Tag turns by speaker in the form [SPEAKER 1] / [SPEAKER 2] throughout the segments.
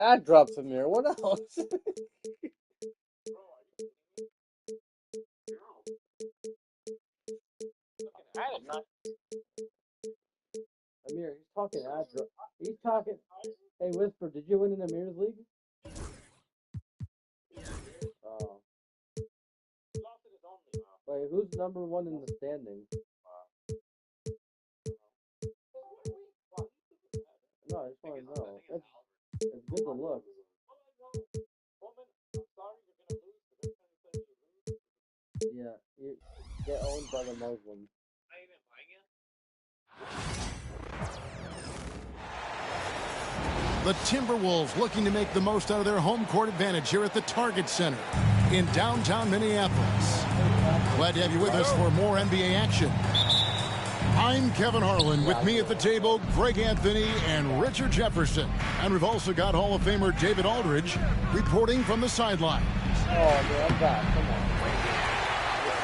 [SPEAKER 1] Ad drops from here. What else? Amir, he's talking ad drop. He's talking. Hey, Whisper, did you win in Amir's league? Oh. Wait, who's number one in the standings? No, I just want to know. It's good to look. Yeah, you get owned by the Muslims.
[SPEAKER 2] The Timberwolves looking to make the most out of their home court advantage here at the Target Center in downtown Minneapolis. Glad to have you with us for more NBA action. I'm Kevin Harlan. With me at the table, Greg Anthony and Richard Jefferson. And we've also got Hall of Famer David Aldridge reporting from the sideline.
[SPEAKER 1] Oh, man, I'm back. Come on.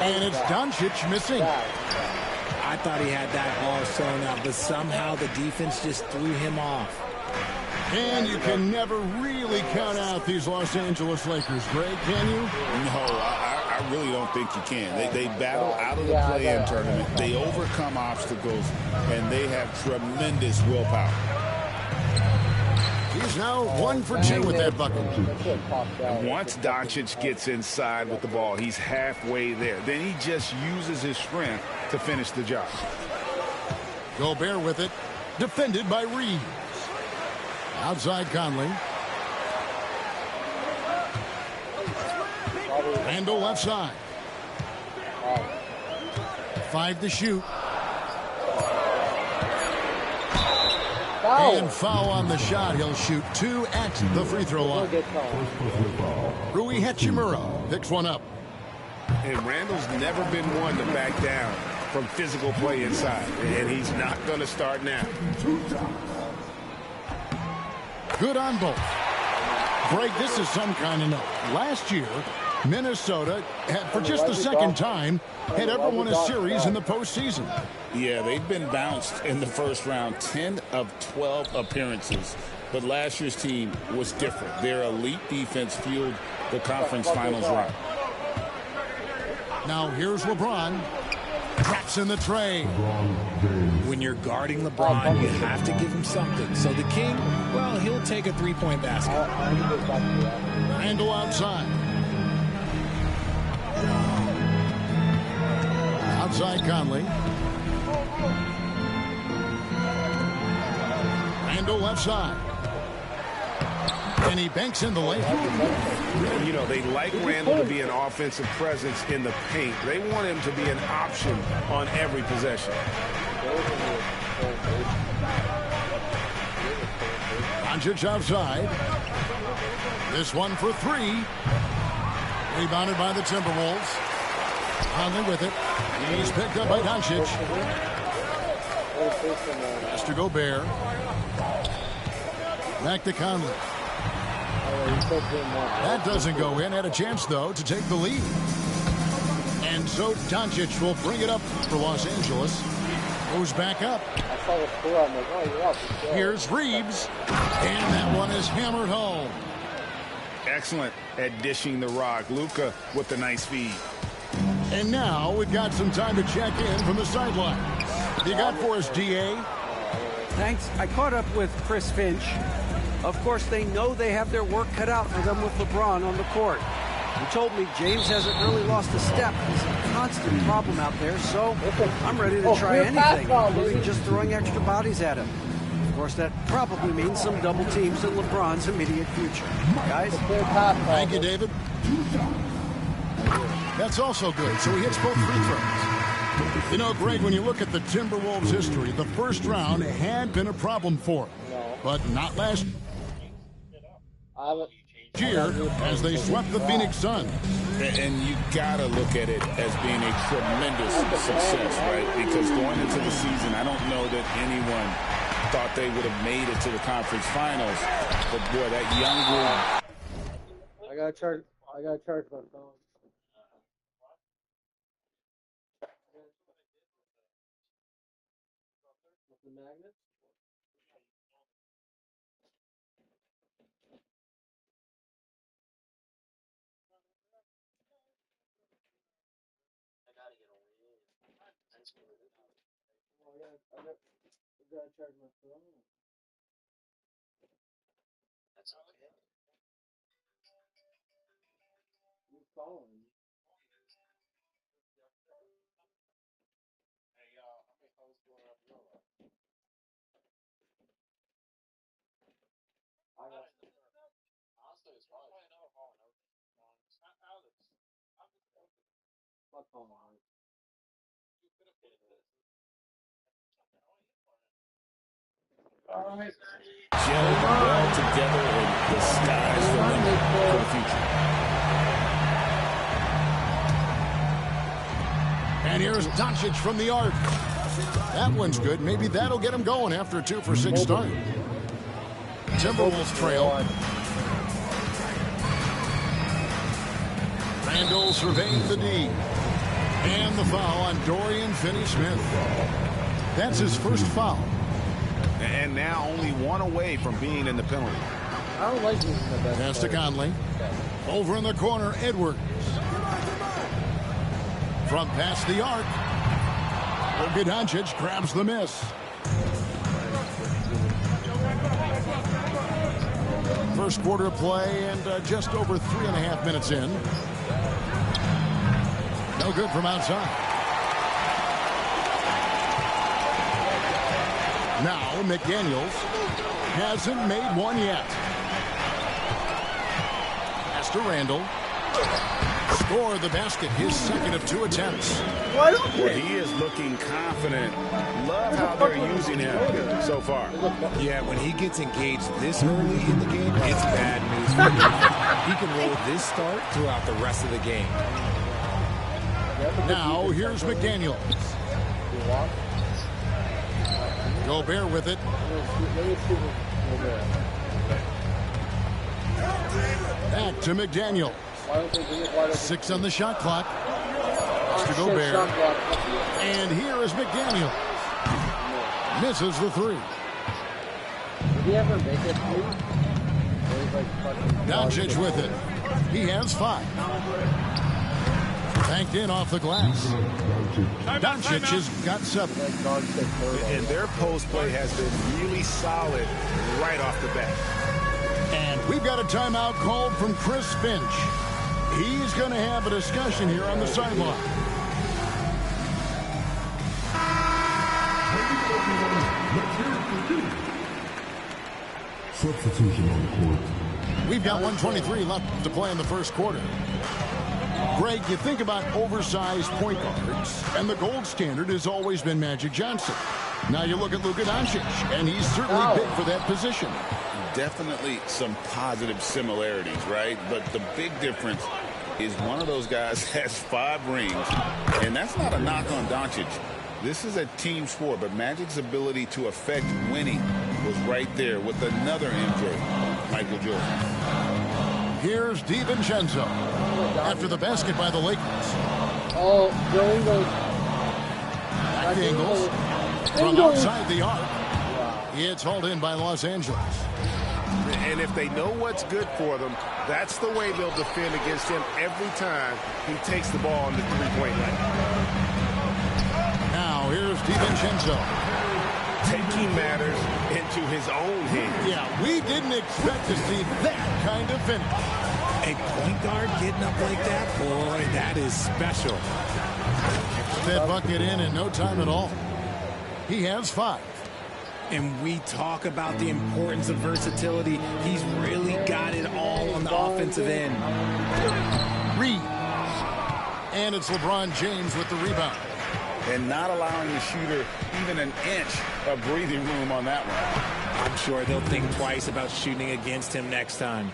[SPEAKER 2] And it's Doncic missing.
[SPEAKER 3] I thought he had that all sewn up, but somehow the defense just threw him off.
[SPEAKER 2] And you can never really count out these Los Angeles Lakers, Greg, can you?
[SPEAKER 4] No, I really don't think you can. They battle out of the play-in tournament. They overcome obstacles, and they have tremendous willpower.
[SPEAKER 2] He's now 1 for 2 with that bucket.
[SPEAKER 4] And once Doncic gets inside with the ball, he's halfway there. Then he just uses his strength to finish the job.
[SPEAKER 2] Gobert with it, defended by Reeves. Outside Conley. Randall left side. 5 to shoot. And foul on the shot. He'll shoot 2 at the free throw line. Rui Hachimura picks one up.
[SPEAKER 4] And Randall's never been one to back down from physical play inside. And he's not going to start now.
[SPEAKER 2] Good on both. Greg, this is some kind of note. Last year, Minnesota had, for just the second time, had ever won a series in the postseason.
[SPEAKER 4] Yeah, they've been bounced in the first round, 10 of 12 appearances. But last year's team was different. Their elite defense fueled the conference finals run.
[SPEAKER 2] Now here's LeBron. Drops in the tray.
[SPEAKER 3] When you're guarding LeBron, you have to give him something. So the King, well, he'll take a three-point basket.
[SPEAKER 2] Randall outside. Outside Conley. Randall left side. And he banks in the lane.
[SPEAKER 4] You know, they like Randall to be an offensive presence in the paint. They want him to be an option on every possession.
[SPEAKER 2] Doncic outside. This one for 3. Rebounded by the Timberwolves. Conley with it. He's picked up by Doncic. Pass to Gobert. Back to Conley. That doesn't go in. Had a chance, though, to take the lead. And so Doncic will bring it up for Los Angeles. Goes back up. Here's Reeves. And that one is hammered home.
[SPEAKER 4] Excellent at dishing the rock. Luka with the nice feed.
[SPEAKER 2] And now we've got some time to check in from the sideline. You got for us, DA?
[SPEAKER 5] Thanks. I caught up with Chris Finch. Of course, they know they have their work cut out for them with LeBron on the court. He told me James hasn't really lost a step. He's a constant problem out there, so I'm ready to try anything, including just throwing extra bodies at him. Of course, that probably means some double teams in LeBron's immediate future. Guys?
[SPEAKER 2] Thank you, David. That's also good, so he hits both free throws. You know, Greg, when you look at the Timberwolves' history, the first round had been a problem for them, but not last year as they swept the Phoenix Suns.
[SPEAKER 4] And you gotta look at it as being a tremendous success, right? Because going into the season, I don't know that anyone thought they would have made it to the conference finals. But boy, that young group.
[SPEAKER 1] I gotta charge my phone. The magnet? gotta charge my phone.
[SPEAKER 6] That's okay.
[SPEAKER 1] You calling?
[SPEAKER 6] Hey, how many phones going up your way? Honestly, it's probably another phone. Alex,
[SPEAKER 1] What phone? Alex?
[SPEAKER 6] you could have paid this.
[SPEAKER 1] All right.
[SPEAKER 4] Gelled well together, and the sky's the limit for the future.
[SPEAKER 2] And here's Doncic from the arc. That one's good. Maybe that'll get him going after a 2-for-6 start. Timberwolves trail. Randall surveying the D. And the foul on Dorian Finney-Smith. That's his first foul.
[SPEAKER 4] And now only one away from being in the penalty.
[SPEAKER 1] I don't like using the best.
[SPEAKER 2] Pass to Conley. Over in the corner, Edwards. From past the arc. Luka Doncic grabs the miss. First quarter play and just over 3.5 minutes in. No good from outside. Now McDaniels hasn't made one yet. Pass to Randall. Score the basket, his second of 2 attempts.
[SPEAKER 4] Well, he is looking confident. Love how they're using him so far.
[SPEAKER 3] Yeah, when he gets engaged this early in the game, it's bad news for him. He can roll this start throughout the rest of the game.
[SPEAKER 2] Now here's McDaniels. Gobert with it. Back to McDaniels. 6 on the shot clock. To Gobert. And here is McDaniels. Misses the 3.
[SPEAKER 1] Did he ever make it 3?
[SPEAKER 2] Doncic with it. He has 5. Banked in off the glass. Doncic has got 7.
[SPEAKER 4] And their post play has been really solid right off the bat.
[SPEAKER 2] And we've got a timeout called from Chris Finch. He's going to have a discussion here on the sideline.
[SPEAKER 7] Substitution on the court.
[SPEAKER 2] We've got 1:23 left to play in the first quarter. Greg, you think about oversized point guards, and the gold standard has always been Magic Johnson. Now you look at Luka Doncic, and he's certainly big for that position.
[SPEAKER 4] Definitely some positive similarities, right? But the big difference is one of those guys has 5 rings, and that's not a knock on Doncic. This is a team sport, but Magic's ability to affect winning was right there with another MJ, Michael Jordan.
[SPEAKER 2] Here's DiVincenzo after the basket by the Lakers.
[SPEAKER 1] Oh, during those
[SPEAKER 2] Back to Ingles from outside the arc. It's hauled in by Los Angeles.
[SPEAKER 4] And if they know what's good for them, that's the way they'll defend against him every time he takes the ball on the three-point line.
[SPEAKER 2] Now here's DiVincenzo.
[SPEAKER 4] Taking matters into his own hands.
[SPEAKER 2] Yeah, we didn't expect to see that kind of finish.
[SPEAKER 3] A point guard getting up like that, boy, that is special.
[SPEAKER 2] That bucket in no time at all. He has 5.
[SPEAKER 3] And we talk about the importance of versatility. He's really got it all on the offensive end.
[SPEAKER 2] Reed. And it's LeBron James with the rebound.
[SPEAKER 4] And not allowing the shooter even an inch of breathing room on that one.
[SPEAKER 3] I'm sure they'll think twice about shooting against him next time.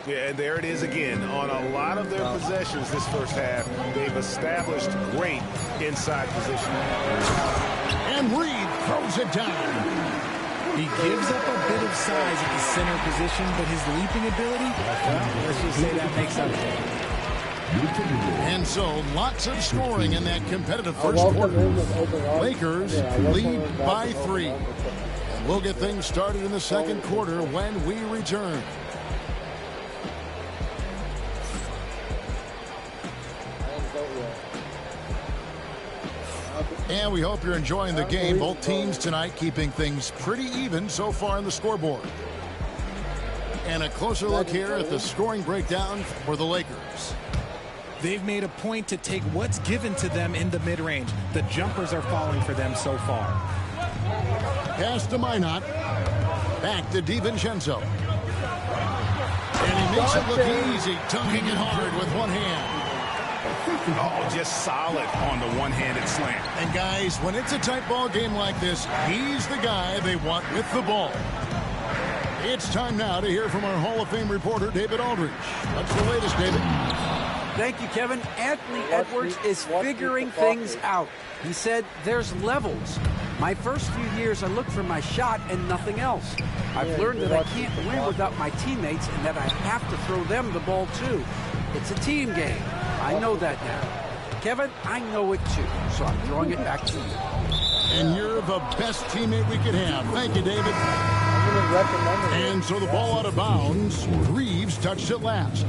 [SPEAKER 4] Yeah, and there it is again. On a lot of their possessions this first half, they've established great inside position.
[SPEAKER 2] And Reed throws it down.
[SPEAKER 3] He gives up a bit of size at the center position, but his leaping ability, well, let's just say that makes up for it.
[SPEAKER 2] And so, lots of scoring in that competitive first quarter. Lakers lead by 3. We'll get things started in the second quarter when we return. And we hope you're enjoying the game. Both teams tonight keeping things pretty even so far on the scoreboard. And a closer look here at the scoring breakdown for the Lakers.
[SPEAKER 3] They've made a point to take what's given to them in the mid-range. The jumpers are falling for them so far.
[SPEAKER 2] Pass to Minot. Back to DiVincenzo. And he makes it look easy, dunking it hard with one hand.
[SPEAKER 4] Oh, just solid on the one-handed slam.
[SPEAKER 2] And guys, when it's a tight ball game like this, he's the guy they want with the ball. It's time now to hear from our Hall of Fame reporter, David Aldridge. What's the latest, David?
[SPEAKER 5] Thank you, Kevin. Anthony Edwards is figuring things out. He said there's levels. My first few years, I looked for my shot and nothing else. I've learned that I can't win without my teammates and that I have to throw them the ball too. It's a team game. I know that now. Kevin, I know it too, so I'm throwing it back to you.
[SPEAKER 2] And you're the best teammate we could have. Thank you, David. And so the ball out of bounds. Reeves touched it last.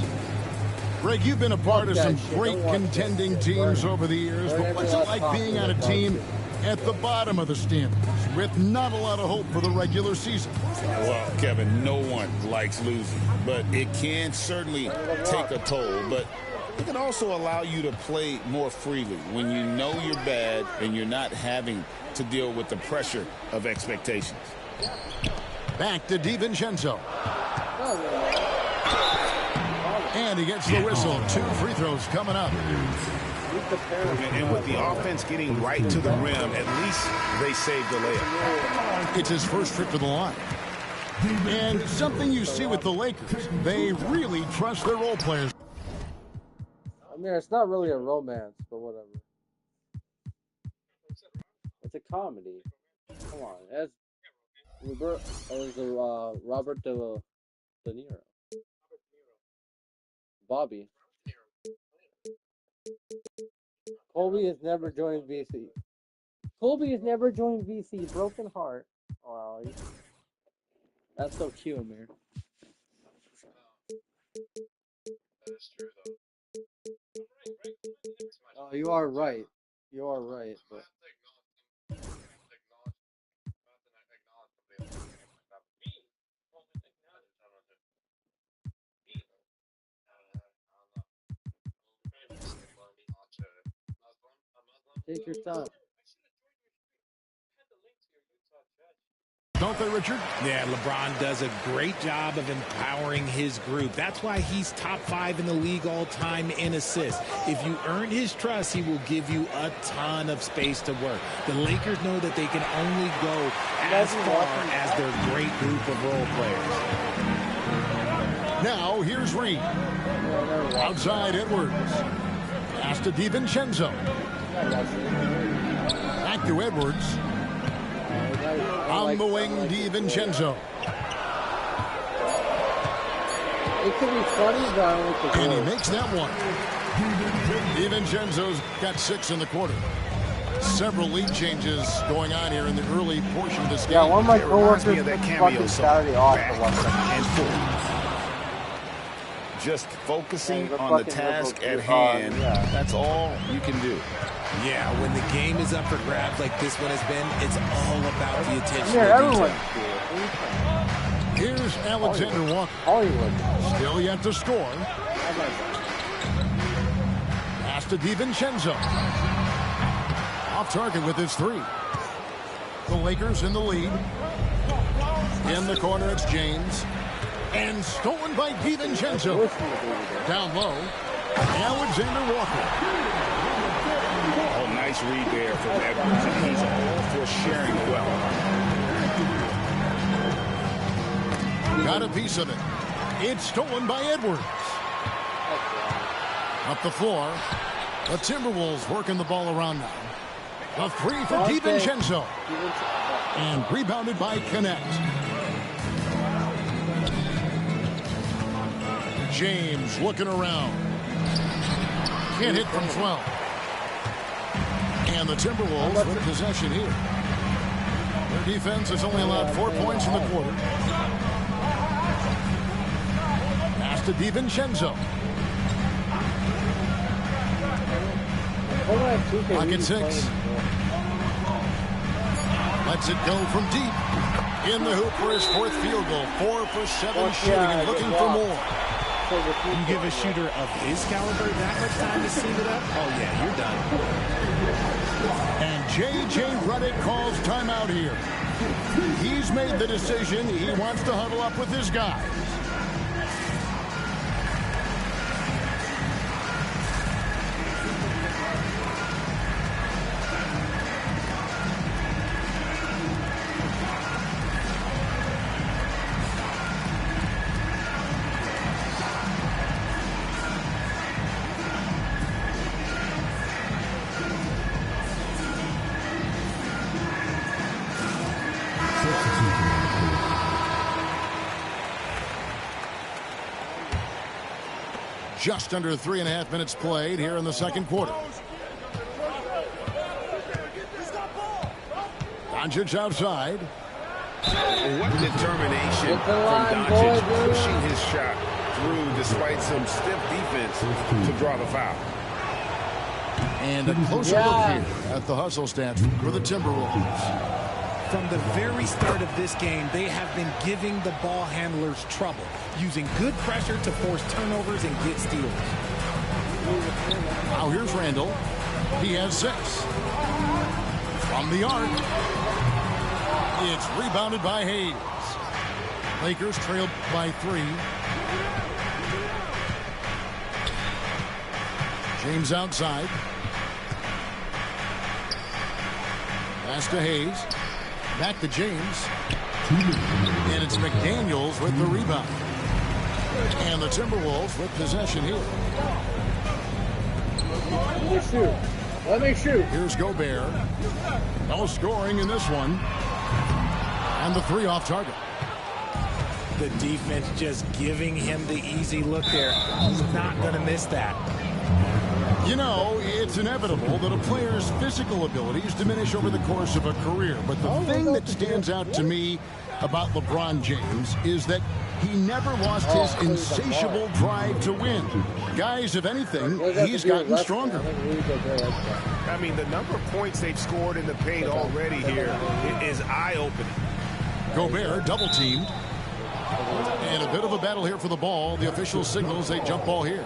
[SPEAKER 2] Greg, you've been a part of some great contending teams over the years, but what's it like being on a team at the bottom of the standings with not a lot of hope for the regular season?
[SPEAKER 4] Well, Kevin, no one likes losing, but it can certainly take a toll. But it can also allow you to play more freely when you know you're bad and you're not having to deal with the pressure of expectations.
[SPEAKER 2] Back to DiVincenzo. And he gets the whistle. 2 free throws coming up.
[SPEAKER 4] And with the offense getting right to the rim, at least they saved the layup.
[SPEAKER 2] It's his first trip to the line. And something you see with the Lakers, they really trust their role players.
[SPEAKER 1] I mean, it's not really a romance, but whatever. It's a comedy. Come on, as Robert De Niro, Bobby. Colby has never joined VC. Colby has never joined VC. Broken heart. Wow, that's so cute, Amir.
[SPEAKER 6] That is true, though.
[SPEAKER 1] Oh, you are right. You are right. But take your time.
[SPEAKER 2] Don't they, Richard?
[SPEAKER 3] Yeah, LeBron does a great job of empowering his group. That's why he's top 5 in the league all time in assists. If you earn his trust, he will give you a ton of space to work. The Lakers know that they can only go as far as their great group of role players.
[SPEAKER 2] Now, here's Reed. Outside Edwards. Pass to DiVincenzo. Back to Edwards. On the wing, DiVincenzo.
[SPEAKER 1] It could be funny, but I don't like the
[SPEAKER 2] And he
[SPEAKER 1] goal.
[SPEAKER 2] makes that one. DiVincenzo's got 6 in the quarter. Several lead changes going on here in the early portion of this game.
[SPEAKER 1] Yeah, one of my
[SPEAKER 4] It reminds me
[SPEAKER 1] coworkers
[SPEAKER 4] of that
[SPEAKER 1] took
[SPEAKER 4] cameo
[SPEAKER 1] fucking
[SPEAKER 4] song,
[SPEAKER 1] Saturday off
[SPEAKER 4] Back
[SPEAKER 1] to watch that.
[SPEAKER 4] and forth. Just focusing
[SPEAKER 1] Yeah,
[SPEAKER 4] on the
[SPEAKER 1] fucking
[SPEAKER 4] task
[SPEAKER 1] liberal-
[SPEAKER 4] at hand,
[SPEAKER 1] yeah.
[SPEAKER 4] that's all you can do.
[SPEAKER 3] Yeah, when the game is up for grabs like this one has been, it's all about the attention.
[SPEAKER 1] Yeah,
[SPEAKER 3] to
[SPEAKER 1] everyone.
[SPEAKER 3] detail.
[SPEAKER 2] Here's Alexander Walker.
[SPEAKER 1] Hollywood.
[SPEAKER 2] Still yet to score.
[SPEAKER 1] How about
[SPEAKER 2] Pass to DiVincenzo. Off target with his 3. The Lakers in the lead. In the corner, it's James. And stolen by DiVincenzo. Down low, Alexander Walker.
[SPEAKER 4] Oh, nice read there from Edwards, and he's all for sharing well.
[SPEAKER 2] Got a piece of it. It's stolen by Edwards. Up the floor. The Timberwolves working the ball around now. The 3 for DiVincenzo. And rebounded by Connect. James looking around. Can't hit from 12. And the Timberwolves with possession here. Their defense has only allowed 4 points in the quarter. Pass to DiVincenzo. Pocket 6. Lets it go from deep. In the hoop for his fourth field goal. 4 for 7 shooting and looking for more.
[SPEAKER 3] You give a shooter of his caliber that much time to seal it up? Oh, yeah, you're done.
[SPEAKER 2] And J.J. Redick calls timeout here. He's made the decision. He wants to huddle up with his guys. Just under 3.5 minutes played here in the second quarter. Doncic outside.
[SPEAKER 4] What determination from Doncic pushing his shot through despite some stiff defense to draw the foul.
[SPEAKER 2] And a closer look here at the hustle stats for the Timberwolves.
[SPEAKER 3] From the very start of this game, they have been giving the ball handlers trouble, using good pressure to force turnovers and get steals.
[SPEAKER 2] Now here's Randall. He has 6. From the arc. It's rebounded by Hayes. Lakers trailed by 3. James outside. Pass to Hayes. Back to James. And it's McDaniels with the rebound. And the Timberwolves with possession here.
[SPEAKER 1] Let me shoot. Let me shoot.
[SPEAKER 2] Here's Gobert. No scoring in this one. And the 3 off target.
[SPEAKER 3] The defense just giving him the easy look there. He's not going to miss that.
[SPEAKER 2] You know, it's inevitable that a player's physical abilities diminish over the course of a career. But the thing that stands out to me about LeBron James is that he never lost his insatiable drive to win. Guys, if anything, he's gotten stronger.
[SPEAKER 4] I mean, the number of points they've scored in the paint already here is eye-opening.
[SPEAKER 2] Gobert double-teamed. And a bit of a battle here for the ball. The official signals a jump ball here.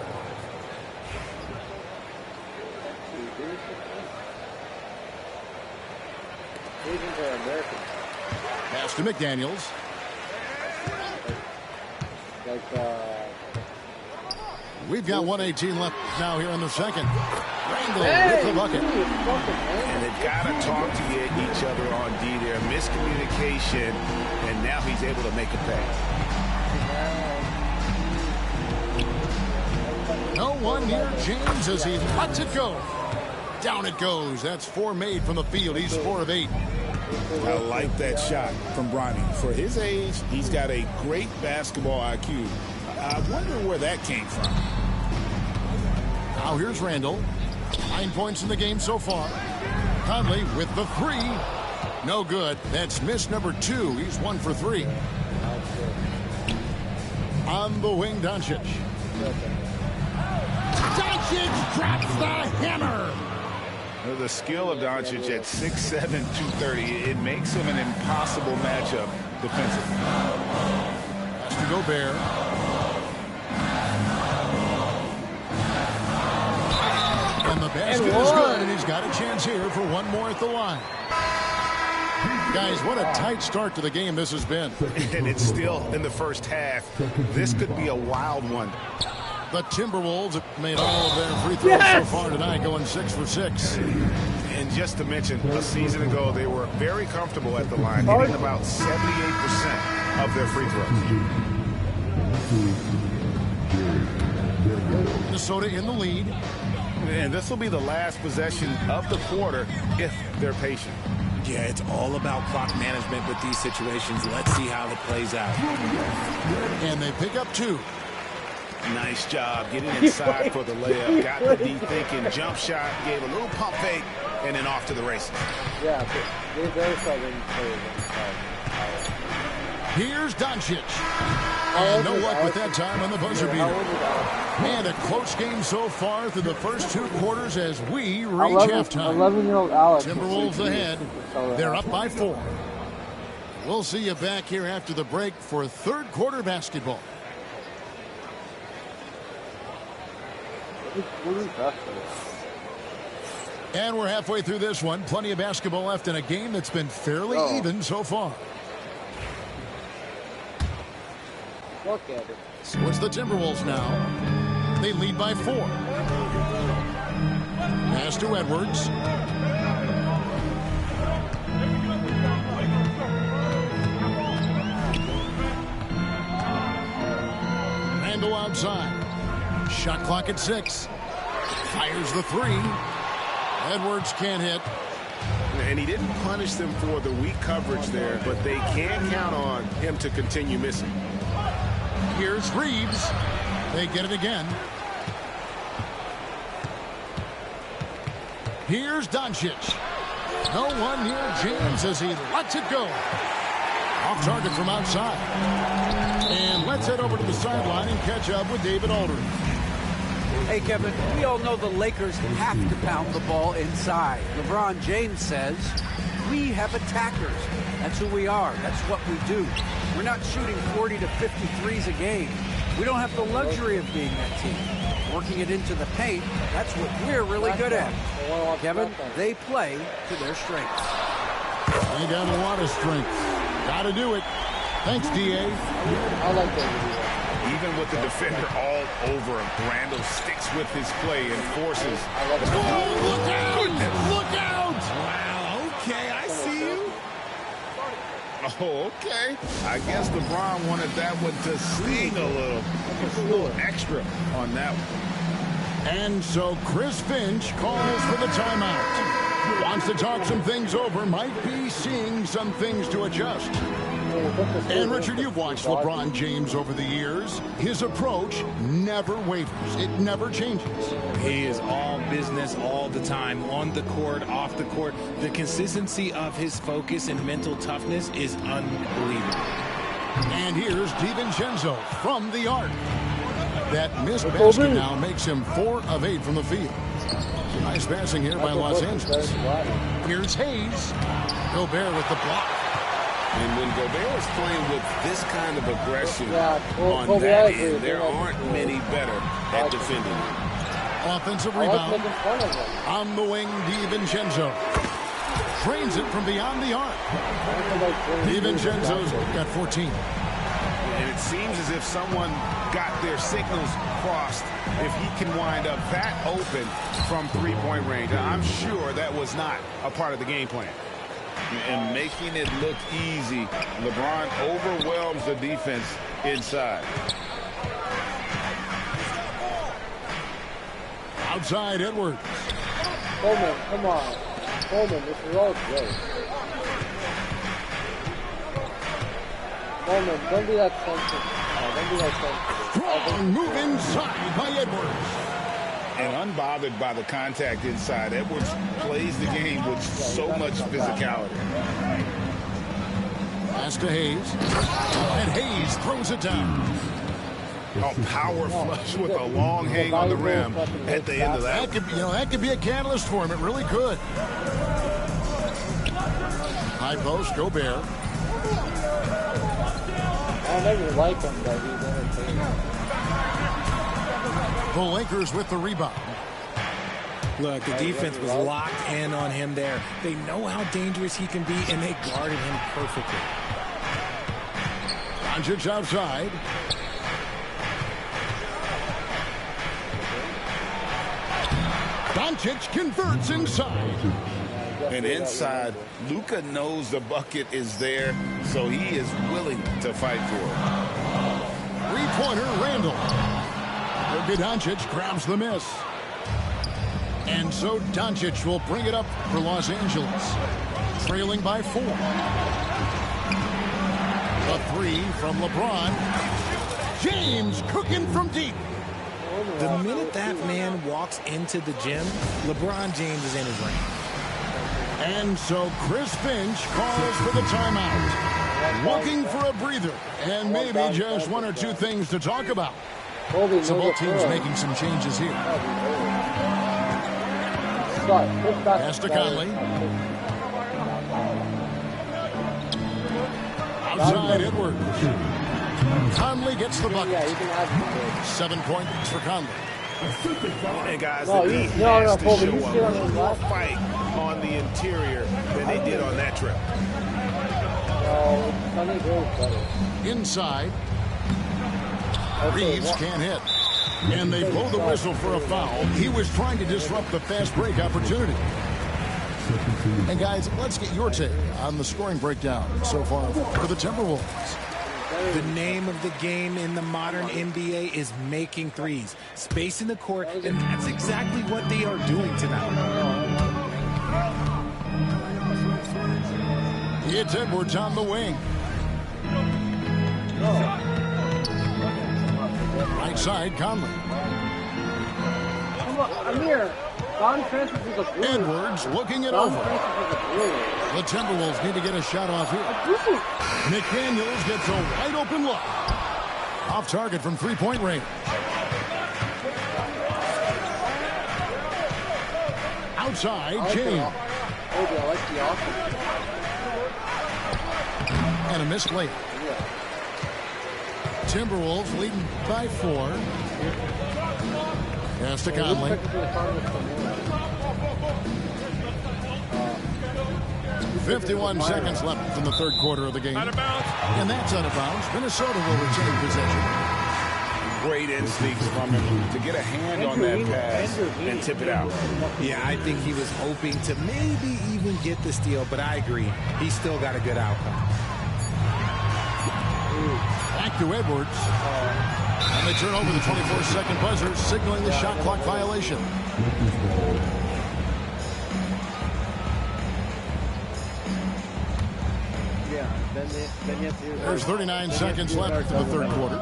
[SPEAKER 2] Pass to McDaniels. We've got 1:18 left now here in the second. Randall with the bucket.
[SPEAKER 4] And they've got to talk to each other on D there. Miscommunication, and now he's able to make a pay.
[SPEAKER 2] No one near James as he lets it go. Down it goes. That's 4 made from the field. He's 4 of 8.
[SPEAKER 4] I like that shot from Bronny. For his age, he's got a great basketball IQ. I wonder where that came from.
[SPEAKER 2] Now here's Randall. 9 points in the game so far. Conley with the 3. No good. That's miss number 2. He's 1 for 3. On the wing, Doncic. Doncic drops the hammer.
[SPEAKER 4] The skill of Doncic at 6'7", 230, it makes him an impossible matchup defensively.
[SPEAKER 2] Has to Gobert. And the basket is good, and he's got a chance here for one more at the line. Guys, what a tight start to the game this has been.
[SPEAKER 4] And it's still in the first half. This could be a wild one.
[SPEAKER 2] The Timberwolves have made all of their free throws so far tonight, going 6 for 6.
[SPEAKER 4] And just to mention, a season ago, they were very comfortable at the line, hitting about 78% of their free throws.
[SPEAKER 2] Minnesota in the lead.
[SPEAKER 4] And this will be the last possession of the quarter if they're patient.
[SPEAKER 3] Yeah, it's all about clock management with these situations. Let's see how it plays out.
[SPEAKER 2] And they pick up 2.
[SPEAKER 4] Nice job getting inside for the layup. Got the D thinking, jump shot, gave a little pump fake, and then off to the races.
[SPEAKER 1] Yeah, they're
[SPEAKER 2] Here's Doncic. And no luck with that time on the buzzer beater. And a close game so far through the first 2 quarters as we reach halftime.
[SPEAKER 1] 11-year-old Alex.
[SPEAKER 2] Timberwolves ahead. They're up by 4. We'll see you back here after the break for third quarter basketball. And we're halfway through this one. Plenty of basketball left in a game that's been fairly even so far.
[SPEAKER 1] Look at it.
[SPEAKER 2] So it's the Timberwolves now. They lead by 4. Pass to Edwards. Randall outside. Shot clock at 6. Fires the 3. Edwards can't hit.
[SPEAKER 7] And he didn't punish them for the weak coverage there, but they can count on him to continue missing.
[SPEAKER 2] Here's Reeves. They get it again. Here's Doncic. No one near James as he lets it go. Off target from outside. And let's head over to the sideline and catch up with David Aldridge.
[SPEAKER 5] Hey, Kevin, we all know the Lakers have to pound the ball inside. LeBron James says, we have attackers. That's who we are. That's what we do. We're not shooting 40 to 53s a game. We don't have the luxury of being that team. Working it into the paint, that's what we're really good at. Kevin, they play to their strengths.
[SPEAKER 2] They got a lot of strength. Got to do it. Thanks, D.A.
[SPEAKER 1] I like that.
[SPEAKER 7] Even with the defender all over him, Randall sticks with his play and forces.
[SPEAKER 2] Oh, look out! Look out!
[SPEAKER 3] Wow, okay, I see you.
[SPEAKER 7] Oh, okay. I guess LeBron wanted that one to sting a little extra on that one.
[SPEAKER 2] And so Chris Finch calls for the timeout. Wants to talk some things over, might be seeing some things to adjust. And Richard, you've watched LeBron James over the years. His approach never wavers. It never changes.
[SPEAKER 3] He is all business all the time, on the court, off the court. The consistency of his focus and mental toughness is unbelievable.
[SPEAKER 2] And here's DiVincenzo from the arc. That missed basket now makes him 4 of 8 from the field. Nice passing here by Los Angeles. Here's Hayes. Gobert with the block.
[SPEAKER 7] And when Gobert is playing with this kind of aggression on that end, there aren't many better at defending.
[SPEAKER 2] Offensive rebound. On the wing, DiVincenzo. Trains it from beyond the arc. DiVincenzo's got 14.
[SPEAKER 7] And it seems as if someone got their signals crossed if he can wind up that open from three-point range. I'm sure that was not a part of the game plan.
[SPEAKER 4] And making it look easy, LeBron overwhelms the defense inside.
[SPEAKER 2] Outside, Edwards.
[SPEAKER 1] Coleman, come on. Coleman, this is all great. Coleman, don't be that sensitive. Don't be that sensitive.
[SPEAKER 2] Strong move inside by Edwards.
[SPEAKER 4] And unbothered by the contact inside, Edwards plays the game with so much physicality.
[SPEAKER 2] Pass to Hayes. And Hayes throws it down.
[SPEAKER 7] A power flush with a long hang on the rim at the end of that.
[SPEAKER 2] That could be a catalyst for him. It really could. High post, Gobert.
[SPEAKER 1] I never like him, but he's entertaining.
[SPEAKER 2] The Lakers with the rebound.
[SPEAKER 3] Look, the defense was locked in on him there. They know how dangerous he can be, and they guarded him perfectly.
[SPEAKER 2] Doncic outside. Doncic converts inside.
[SPEAKER 4] And inside, Luka knows the bucket is there, so he is willing to fight for it.
[SPEAKER 2] Three-pointer, Randall. Luka Doncic grabs the miss. And so Doncic will bring it up for Los Angeles. Trailing by 4. The 3 from LeBron. James cooking from deep.
[SPEAKER 3] The minute that man walks into the gym, LeBron James is in his ring.
[SPEAKER 2] And so Chris Finch calls for the timeout. Looking for a breather and maybe just one or two things to talk about. So both teams making some changes here. Pass to Conley. Outside Edwards. Conley gets the bucket. 7 points for Conley.
[SPEAKER 7] And guys, the D has to show a more fight on the interior than they did on that trip.
[SPEAKER 2] Inside. Reeves can't hit. And they blow the whistle for a foul. He was trying to disrupt the fast break opportunity. And guys, let's get your take on the scoring breakdown so far for the Timberwolves.
[SPEAKER 3] The name of the game in the modern NBA is making threes. Space in the court, and that's exactly what they are doing tonight.
[SPEAKER 2] It's Edwards on the wing. Right side, Conley.
[SPEAKER 1] Amir, Don Francis is a Brewer.
[SPEAKER 2] Edwards looking it over. The Timberwolves need to get a shot off here. McDaniels gets a wide open look. Off target from three-point range. Outside, James. And a missed layup. Timberwolves leading by 4. Pass to Conley. 51 seconds left in the third quarter of the game.
[SPEAKER 7] Out of bounds.
[SPEAKER 2] And that's out of bounds. Minnesota will retain possession.
[SPEAKER 7] Great instincts from him to get a hand on that pass and tip it out.
[SPEAKER 3] Yeah, I think he was hoping to maybe even get the steal, but I agree. He still got a good outcome.
[SPEAKER 2] Back to Edwards. And they turn over the 24-second buzzer, signaling the shot clock violation. There's 39 seconds left in the third quarter.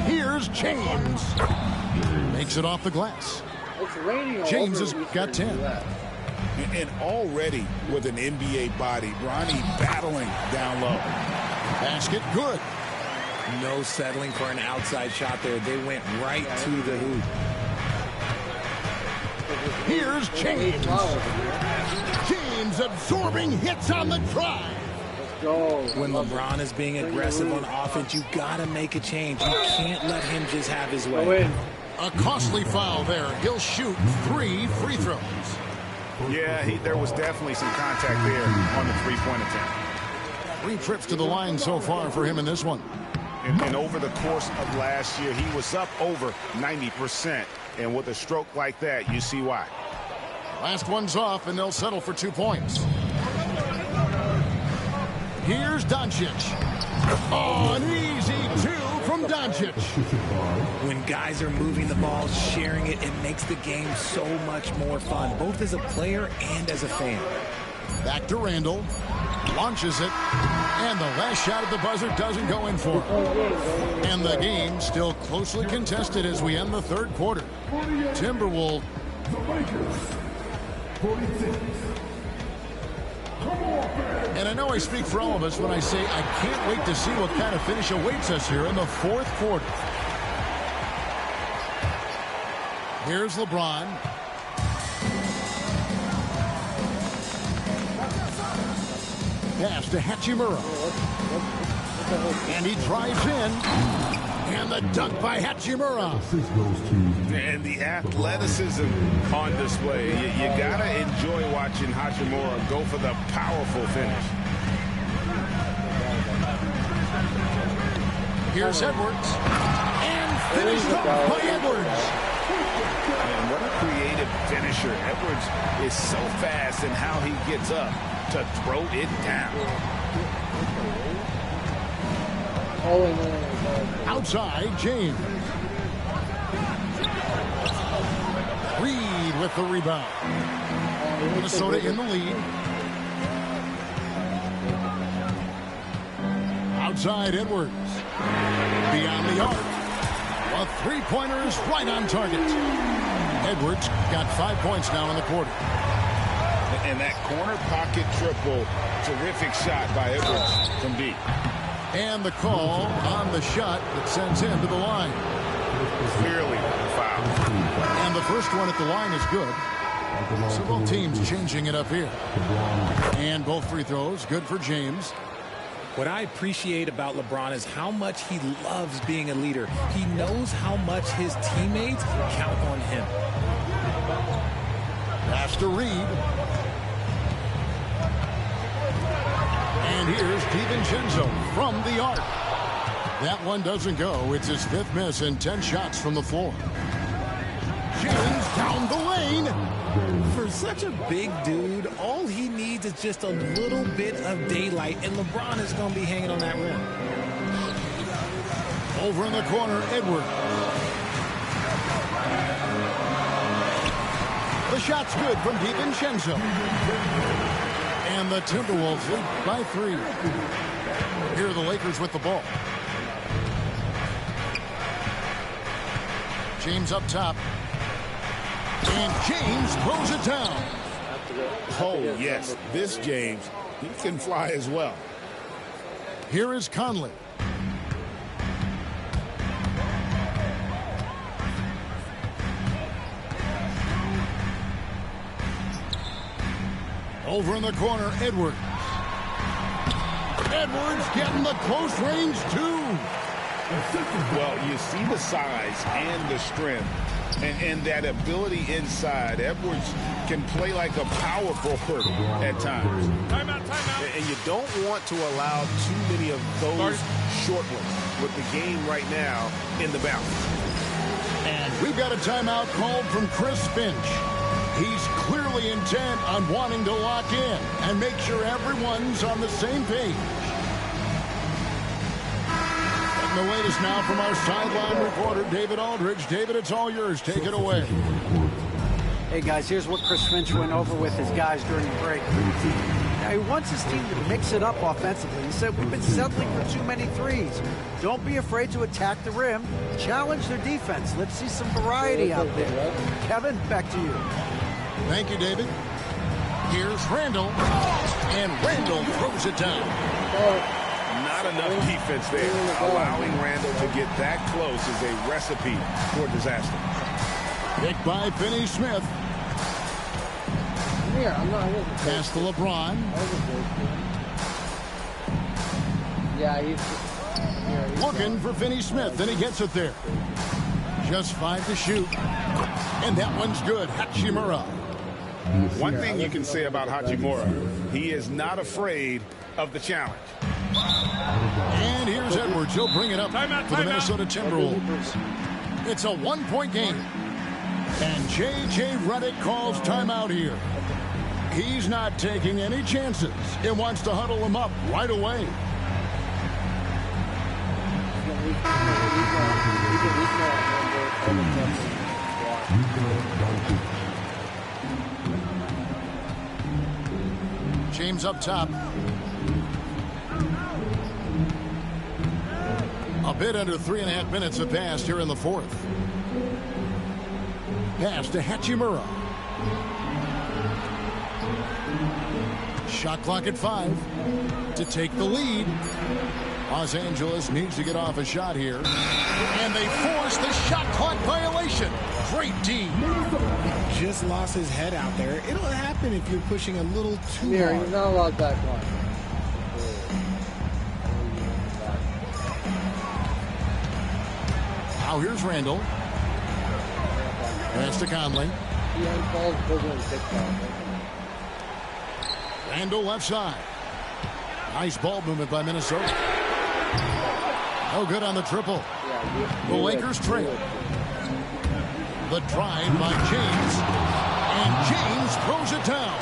[SPEAKER 2] Here's James. Makes it off the glass. James has got 10.
[SPEAKER 4] And already with an NBA body, Bronny battling down low.
[SPEAKER 2] Basket good.
[SPEAKER 3] No settling for an outside shot there. They went right to the hoop.
[SPEAKER 2] Here's James. James absorbing hits on the drive.
[SPEAKER 3] When LeBron is being aggressive on offense, you got to make a change. You can't let him just have his way.
[SPEAKER 2] A costly foul there. He'll shoot 3 free throws.
[SPEAKER 7] Yeah, there was definitely some contact there on the three-point attempt.
[SPEAKER 2] 3 trips to the line so far for him in this one.
[SPEAKER 7] And over the course of last year, he was up over 90%. And with a stroke like that, you see why.
[SPEAKER 2] Last one's off, and they'll settle for 2 points. Here's Doncic. Oh, an easy 2 from Doncic.
[SPEAKER 3] When guys are moving the ball, sharing it, it makes the game so much more fun, both as a player and as a fan.
[SPEAKER 2] Back to Randall. Launches it. And the last shot at the buzzer doesn't go in for him. And the game still closely contested as we end the third quarter. Timberwolves. And I know I speak for all of us when I say I can't wait to see what kind of finish awaits us here in the fourth quarter. Here's LeBron. Pass to Hachimura. And he drives in. And the dunk by Hachimura.
[SPEAKER 7] And the athleticism on display. You got to enjoy watching Hachimura go for the powerful finish.
[SPEAKER 2] Here's Edwards. And finished off by Edwards.
[SPEAKER 7] And what a creative finisher. Edwards is so fast in how he gets up to throw it down.
[SPEAKER 2] Outside, James. Reed with the rebound. Minnesota in the lead. Outside, Edwards. Beyond the arc. A three-pointer is right on target. Edwards got 5 points now in the quarter.
[SPEAKER 4] And that corner pocket triple, terrific shot by Edwards from deep.
[SPEAKER 2] And the call on the shot that sends him to the line.
[SPEAKER 7] Clearly a foul.
[SPEAKER 2] And the first one at the line is good. So both teams changing it up here. And both free throws, good for James.
[SPEAKER 3] What I appreciate about LeBron is how much he loves being a leader. He knows how much his teammates count on him.
[SPEAKER 2] Pass to Reed. And here's DiVincenzo from the arc. That one doesn't go. It's his 5th miss and 10 shots from the floor. James down the lane.
[SPEAKER 3] For such a big dude, all he needs is just a little bit of daylight, and LeBron is going to be hanging on that rim.
[SPEAKER 2] Over in the corner, Edwards. The shot's good from DiVincenzo. And the Timberwolves lead by 3. Here are the Lakers with the ball. James up top. And James throws it down.
[SPEAKER 4] Oh, yes. This James, he can fly as well.
[SPEAKER 2] Here is Conley. Over in the corner, Edwards. Edwards getting the close range, too.
[SPEAKER 4] Well, you see the size and the strength and that ability inside. Edwards can play like a power forward at times.
[SPEAKER 7] Timeout. And you don't want to allow too many of those short ones with the game right now in the balance.
[SPEAKER 2] And we've got a timeout called from Chris Finch. He's clearly intent on wanting to lock in and make sure everyone's on the same page. And the latest now from our sideline reporter, David Aldridge. David, it's all yours. Take it away.
[SPEAKER 5] Hey, guys, here's what Chris Finch went over with his guys during the break. Now, he wants his team to mix it up offensively. He said, we've been settling for too many threes. Don't be afraid to attack the rim. Challenge their defense. Let's see some variety out there. Kevin, back to you.
[SPEAKER 2] Thank you, David. Here's Randall. And Randall throws it down.
[SPEAKER 7] Not enough defense there. Allowing Randall to get that close is a recipe for disaster.
[SPEAKER 2] Picked by Finney-Smith.
[SPEAKER 1] Here, I wasn't
[SPEAKER 2] Pass to LeBron.
[SPEAKER 1] Yeah, he's
[SPEAKER 2] Looking for Finney-Smith, and he gets it there. Just 5 to shoot. And that one's good. Hachimura.
[SPEAKER 7] One thing you can say about Hachimura, he is not afraid of the challenge.
[SPEAKER 2] And here's Edwards. He'll bring it up for the Minnesota Timberwolves. It's a 1-point game. And J.J. Redick calls timeout here. He's not taking any chances. He wants to huddle him up right away. James up top. A bit under 3.5 minutes have passed here in the 4th. Pass to Hachimura. Shot clock at 5 to take the lead. Los Angeles needs to get off a shot here. And they force the shot clock violation. Great D.
[SPEAKER 3] Just lost his head out there. It'll happen if you're pushing a little too
[SPEAKER 1] here,
[SPEAKER 3] hard.
[SPEAKER 1] he's not allowed back line.
[SPEAKER 2] Now here's Randall. Pass to Conley. Randall left side. Nice ball movement by Minnesota. No good on the triple. The Lakers trail. The drive by James. And James throws it down.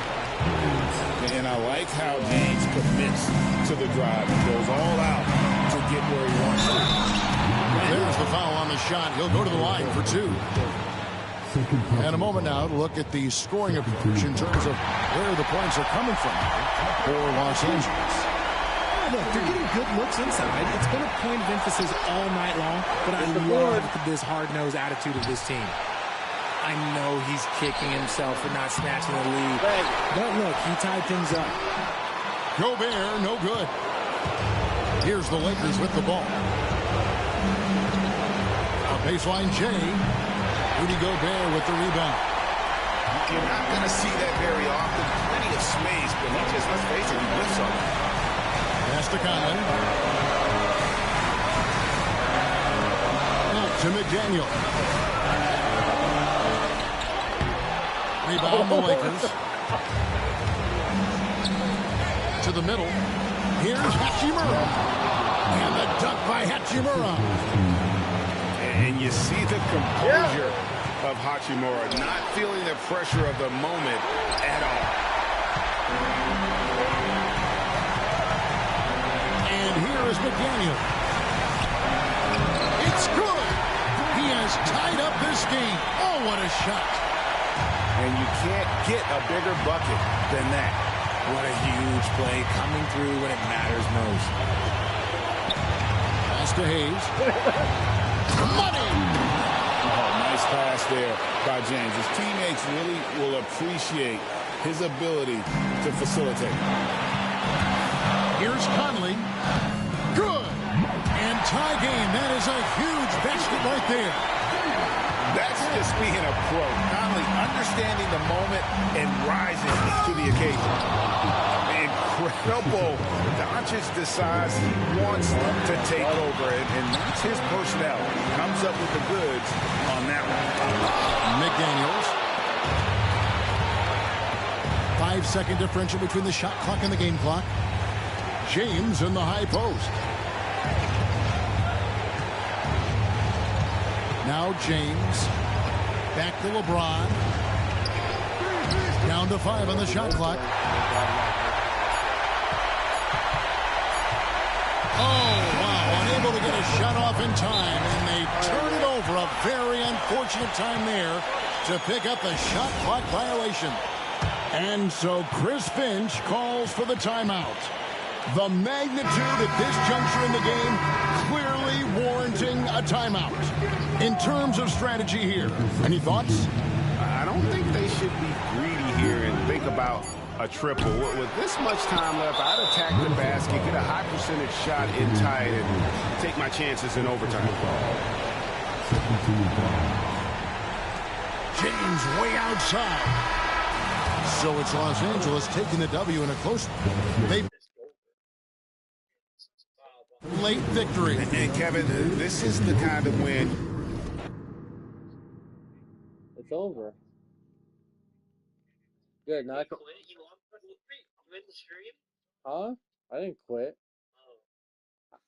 [SPEAKER 4] And I like how James commits to the drive and goes all out to get where he wants to.
[SPEAKER 2] There's the foul on the shot. He'll go to the line for 2. And a moment now to look at the scoring approach in terms of where the points are coming from for Los Angeles.
[SPEAKER 3] Look, they're getting good looks inside. It's been a point of emphasis all night long, but I love this hard-nosed attitude of this team. I know he's kicking himself for not snatching the lead. But look, he tied things up.
[SPEAKER 2] Gobert, no good. Here's the Lakers with the ball. A baseline J. Rudy Gobert with the rebound.
[SPEAKER 7] You're not going to see that very often. Plenty of space, but he just, let's face it, he whiffs on it.
[SPEAKER 2] Pass to Conley. Out to McDaniel. Rebound the Lakers. To the middle. Here's Hachimura. And the dunk by Hachimura.
[SPEAKER 7] And you see the composure of Hachimura, not feeling the pressure of the moment at all.
[SPEAKER 2] And here is McDaniel. It's good. He has tied up this game. Oh, what a shot.
[SPEAKER 7] And you can't get a bigger bucket than that.
[SPEAKER 3] What a huge play coming through when it matters most.
[SPEAKER 2] Pass to Hayes. Money!
[SPEAKER 4] Oh, nice pass there by James. His teammates really will appreciate his ability to facilitate.
[SPEAKER 2] Here's Conley. Good. And tie game. That is a huge basket right there.
[SPEAKER 7] That's just being a pro. Conley understanding the moment and rising to the occasion. Incredible. Doncic decides he wants to take over, and that's his personnel. Comes up with the goods on that one.
[SPEAKER 2] McDaniels. 5-second differential between the shot clock and the game clock. James in the high post. Now James. Back to LeBron. Down to 5 on the shot clock. Oh, wow. Unable to get a shot off in time, and they turn it over. A very unfortunate time there to pick up the shot clock violation. And so Chris Finch calls for the timeout. The magnitude at this juncture in the game clearly warranting a timeout. In terms of strategy here, any thoughts?
[SPEAKER 7] I don't think they should be greedy here and think about a triple. With this much time left, I'd attack the basket, get a high percentage shot in tight, and take my chances in overtime.
[SPEAKER 2] James way outside. So it's Los Angeles taking the W in a close late victory.
[SPEAKER 7] And Kevin, this is the kind of win.
[SPEAKER 1] It's over. Good. Now Huh? I didn't quit.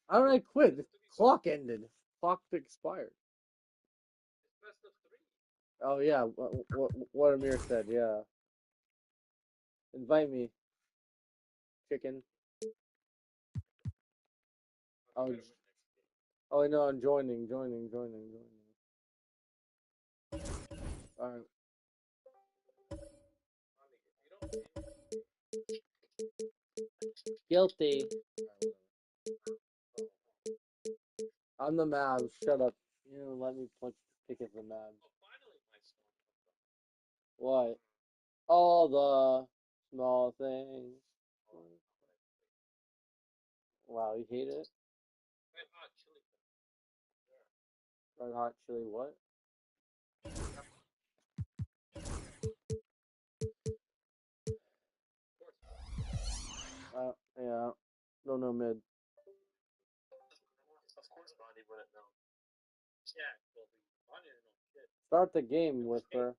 [SPEAKER 1] How did I quit? The clock ended. Clock expired. Oh yeah, what Amir said. Yeah. Invite me, chicken. Oh no, I'm joining. All right. Guilty. I'm the Mavs. Shut up. You know, let me punch the ticket for Mavs. What? All the small things. Wow, you hate it? Red hot chili what? Yeah. Don't know mid.
[SPEAKER 6] Of course Bonnie wouldn't know. Yeah, Colby. Bonnie didn't know shit.
[SPEAKER 1] Start the game, Whisper.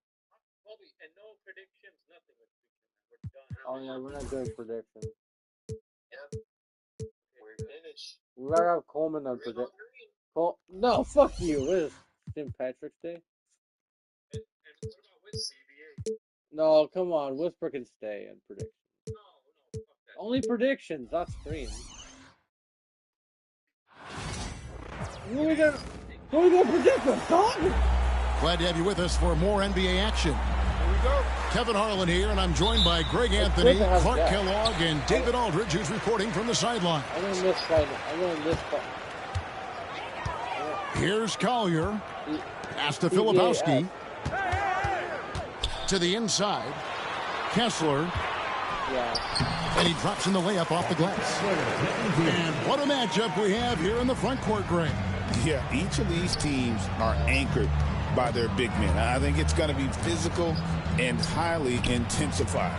[SPEAKER 6] Colby, and no predictions, nothing with we're done.
[SPEAKER 1] Oh yeah, we're not doing predictions.
[SPEAKER 6] Yep. We're finished.
[SPEAKER 1] We gotta have Coleman on predict. No, fuck you. What is St. Patrick's Day?
[SPEAKER 6] And what about with CBA?
[SPEAKER 1] No, come on. Whisper can stay and predict.
[SPEAKER 6] No, fuck that.
[SPEAKER 1] Only predictions, not streams. Who are we gonna predict them, dog?
[SPEAKER 2] Glad to have you with us for more NBA action.
[SPEAKER 7] Here we go.
[SPEAKER 2] Kevin Harlan here, and I'm joined by Greg Anthony, Clark Kellogg, and David Aldridge, who's reporting from the sideline.
[SPEAKER 1] I'm gonna miss fight. I'm gonna miss fight.
[SPEAKER 2] Here's Collier. Pass to Filipowski. To the inside. Kessler.
[SPEAKER 1] Yeah.
[SPEAKER 2] And he drops in the layup off the glass. And what a matchup we have here in the front court, Greg.
[SPEAKER 4] Yeah, each of these teams are anchored by their big men. I think it's going to be physical and highly intensified.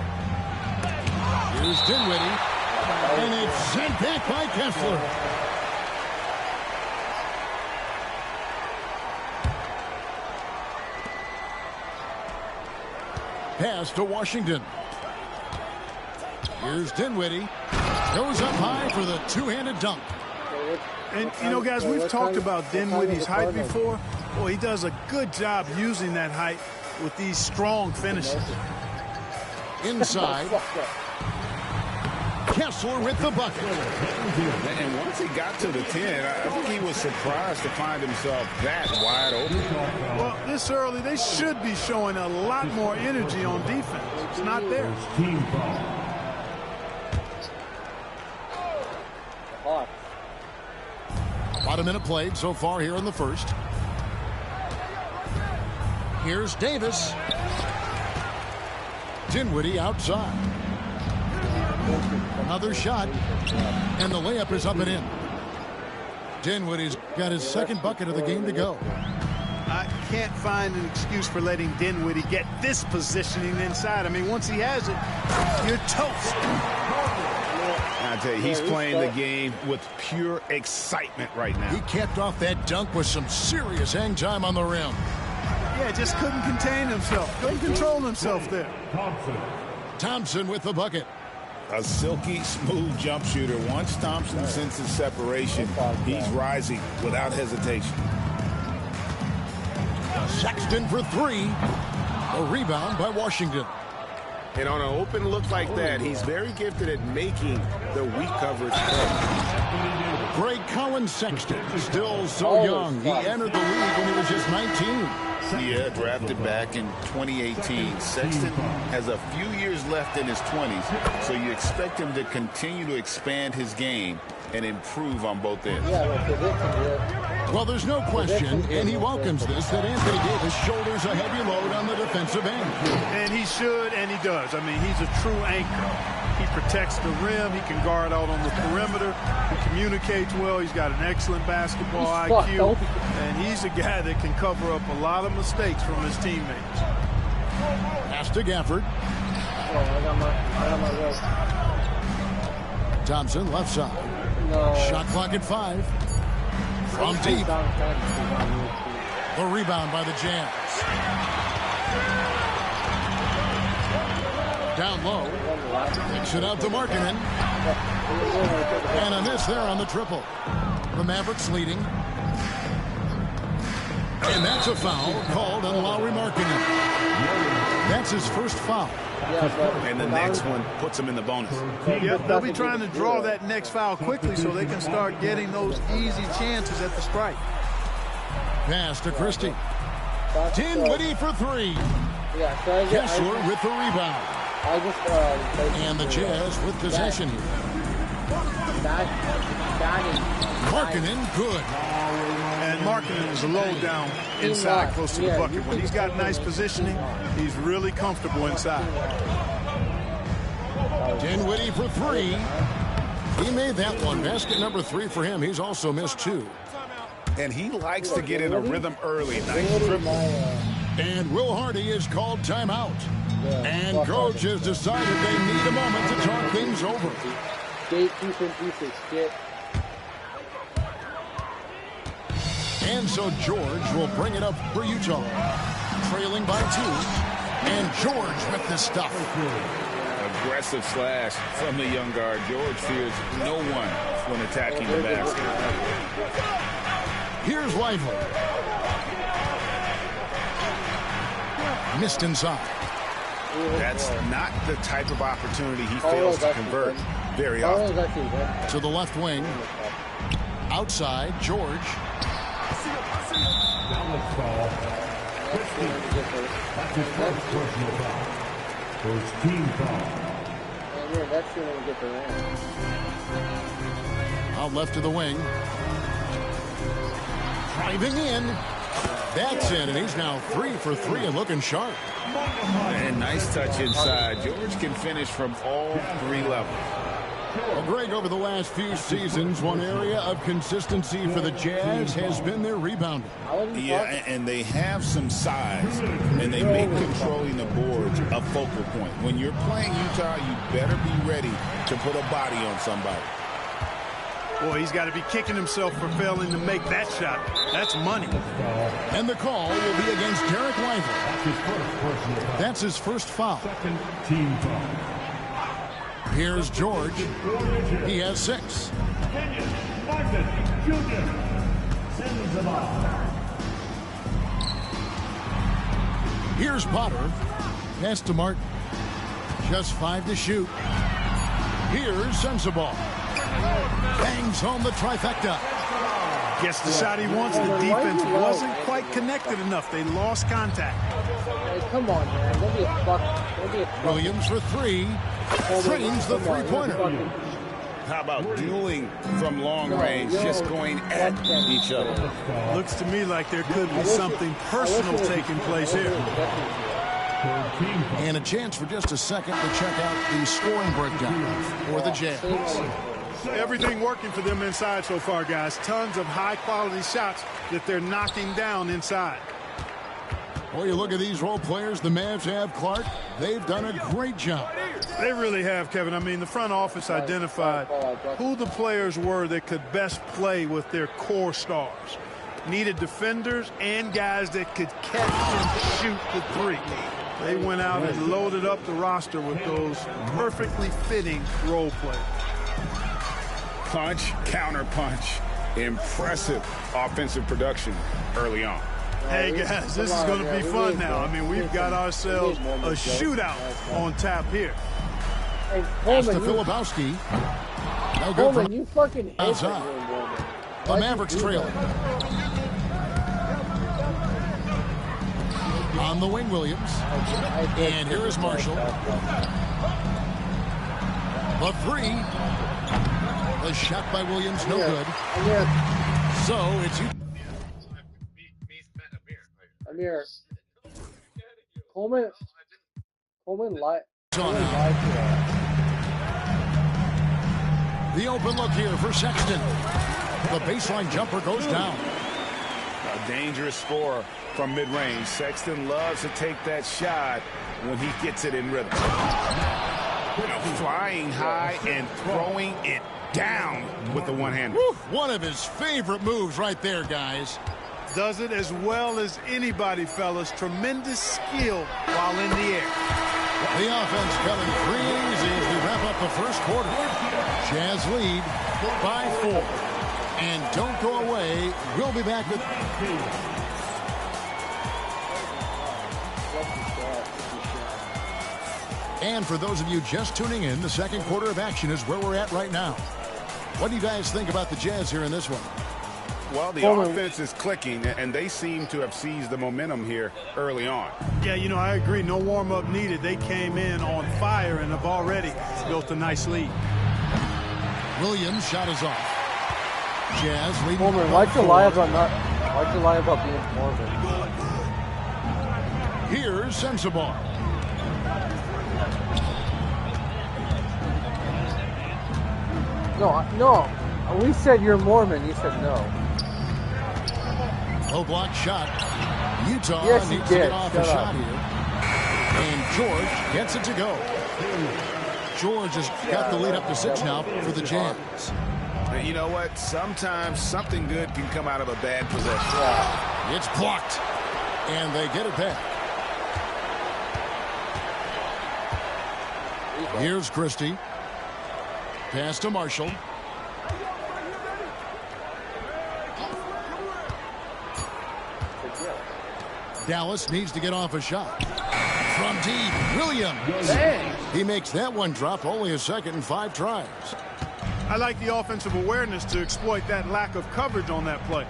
[SPEAKER 2] Here's Dinwiddie. And it's sent back by Kessler. Pass to Washington. Here's Dinwiddie. Goes up high for the two-handed dunk.
[SPEAKER 8] And, you know, guys, we've talked about Dinwiddie's height before. Well, he does a good job using that height with these strong finishes.
[SPEAKER 2] Inside. Kessler with the bucket.
[SPEAKER 4] And once he got to the 10, I think he was surprised to find himself that wide open.
[SPEAKER 8] Well, this early, they should be showing a lot more energy on defense. It's not there.
[SPEAKER 2] About a minute played so far here in the first. Here's Davis. Dinwiddie outside. Another shot. And the layup is up and in. Dinwiddie's got his second bucket of the game to go.
[SPEAKER 8] I can't find an excuse for letting Dinwiddie get this positioning inside. I mean, once he has it, you're toast.
[SPEAKER 7] I tell you, he's playing the game with pure excitement right now.
[SPEAKER 2] He capped off that dunk with some serious hang time on the rim.
[SPEAKER 8] Yeah, just couldn't contain himself. Couldn't control himself there.
[SPEAKER 2] Thompson with the bucket.
[SPEAKER 4] A silky smooth jump shooter. Once Thompson senses separation, he's rising without hesitation.
[SPEAKER 2] Sexton for three. A rebound by Washington.
[SPEAKER 7] And on an open look like that, he's very gifted at making the weak coverage play.
[SPEAKER 2] Greg Collins Sexton, still so young. He entered the league when he was just 19.
[SPEAKER 4] Yeah, drafted back in 2018. Sexton has a few years left in his 20s, so you expect him to continue to expand his game and improve on both ends.
[SPEAKER 2] Well, there's no question, and he welcomes this, that Anthony Davis shoulders a heavy load on the defensive end.
[SPEAKER 8] And he should, and he does. I mean, he's a true anchor. He protects the rim. He can guard out on the perimeter. He communicates well. He's got an excellent basketball IQ. And he's a guy that can cover up a lot of mistakes from his teammates.
[SPEAKER 2] Pass to Gafford. Thompson, left side. Shot clock at 5. From deep. The rebound by the Jazz. Down low. Kicks it out to Markkanen. And a miss there on the triple. The Mavericks leading. And that's a foul called on Lauri Markkanen. That's his first foul.
[SPEAKER 7] And the next one puts him in the bonus.
[SPEAKER 8] Yep, they'll be trying to draw that next foul quickly so they can start getting those easy chances at the strike.
[SPEAKER 2] Pass to Christie. Dinwiddie for three. Kessler with the rebound. And the Jazz with possession here. Markkanen, good.
[SPEAKER 8] And Markkanen is low down inside close to the bucket. When he's got nice positioning, he's really comfortable inside.
[SPEAKER 2] Dinwiddie for three. He made that one. Basket number 3 for him. He's also missed 2.
[SPEAKER 4] And he likes to get in a rhythm early. Nice triple.
[SPEAKER 2] And Will Hardy is called timeout. And coach has decided they need a moment to talk things over. And so George will bring it up for Utah. Trailing by 2. And George with the stuff.
[SPEAKER 4] Aggressive slash from the young guard. George fears no one when attacking the basket.
[SPEAKER 2] Here's Weifel. Missed inside.
[SPEAKER 7] That's not the type of opportunity he fails to convert very often.
[SPEAKER 2] To the left wing. Outside, George. Out left to the wing. Driving in. That's in, and he's now 3 for 3 and looking sharp.
[SPEAKER 4] And nice touch inside. George can finish from all 3 levels.
[SPEAKER 2] Well, Greg, over the last few seasons, one area of consistency for the Jazz has been their rebounding.
[SPEAKER 4] Yeah, and they have some size, and they make controlling the boards a focal point. When you're playing Utah, you better be ready to put a body on somebody.
[SPEAKER 8] Boy, he's got to be kicking himself for failing to make that shot. That's money.
[SPEAKER 2] And the call will be against Derek Lively. That's his first foul.
[SPEAKER 9] Team foul.
[SPEAKER 2] Here's George. He has 6. Here's Potter. Pass to Martin. Just 5 to shoot. Here's Sensabaugh. Bangs home the trifecta.
[SPEAKER 8] Gets the shot he wants. The defense wasn't quite connected enough. They lost contact.
[SPEAKER 1] Hey, come on, man. Don't be a fuck.
[SPEAKER 2] Williams for 3. Frames the three-pointer.
[SPEAKER 4] How about dueling from long range, just going at each other?
[SPEAKER 8] Looks to me like there could be something personal taking place here.
[SPEAKER 2] And a chance for just a second to check out the scoring breakdown for the Jazz.
[SPEAKER 8] Everything working for them inside so far, guys. Tons of high-quality shots that they're knocking down inside.
[SPEAKER 2] Well, you look at these role players the Mavs have, Clark. They've done a great job.
[SPEAKER 8] They really have, Kevin. I mean, the front office identified who the players were that could best play with their core stars. Needed defenders and guys that could catch and shoot the three. They went out and loaded up the roster with those perfectly fitting role players.
[SPEAKER 4] Punch, counter punch. Impressive offensive production early on.
[SPEAKER 8] Hey, guys, this is going to be fun now. I mean, we've got ourselves a shootout on tap here.
[SPEAKER 1] Hey,
[SPEAKER 2] Pass to
[SPEAKER 1] Coleman,
[SPEAKER 2] Filipowski. No good
[SPEAKER 1] Coleman,
[SPEAKER 2] from
[SPEAKER 1] you fucking hate
[SPEAKER 2] outside. The Mavericks trailing. On the wing, Williams. And here is Marshall. The 3. The shot by Williams, no good. So it's you.
[SPEAKER 1] Amir. Coleman lied.
[SPEAKER 2] The open look here for Sexton. The baseline jumper goes down.
[SPEAKER 4] A dangerous score from mid-range. Sexton loves to take that shot when he gets it in rhythm. Flying high and throwing it down with the one-hander.
[SPEAKER 2] One of his favorite moves right there, guys.
[SPEAKER 8] Does it as well as anybody, fellas. Tremendous skill while in the air.
[SPEAKER 2] The offense coming free and easy as we wrap up the first quarter. Jazz lead by 4. And don't go away. We'll be back with... And for those of you just tuning in, the second quarter of action is where we're at right now. What do you guys think about the Jazz here in this one?
[SPEAKER 7] Well, the offense is clicking, and they seem to have seized the momentum here early on.
[SPEAKER 8] Yeah, you know, I agree. No warm-up needed. They came in on fire and have already built a nice lead.
[SPEAKER 2] Williams' shot is off. Jazz leading.
[SPEAKER 1] Coleman, why'd you lie about being Mormon?
[SPEAKER 2] Here's Sensabaugh.
[SPEAKER 1] No. We said you're Mormon. You said no.
[SPEAKER 2] Low block shot. Utah needs to get off a shot here. And George gets it to go. George has got the lead up to 6 now for the Jazz.
[SPEAKER 7] You know what? Sometimes something good can come out of a bad possession.
[SPEAKER 2] It's blocked. And they get it back. Here's Christie. Pass to Marshall. Dallas needs to get off a shot. From deep, Williams.
[SPEAKER 1] Dang.
[SPEAKER 2] He makes that one drop, only a second and 5 tries.
[SPEAKER 8] I like the offensive awareness to exploit that lack of coverage on that play.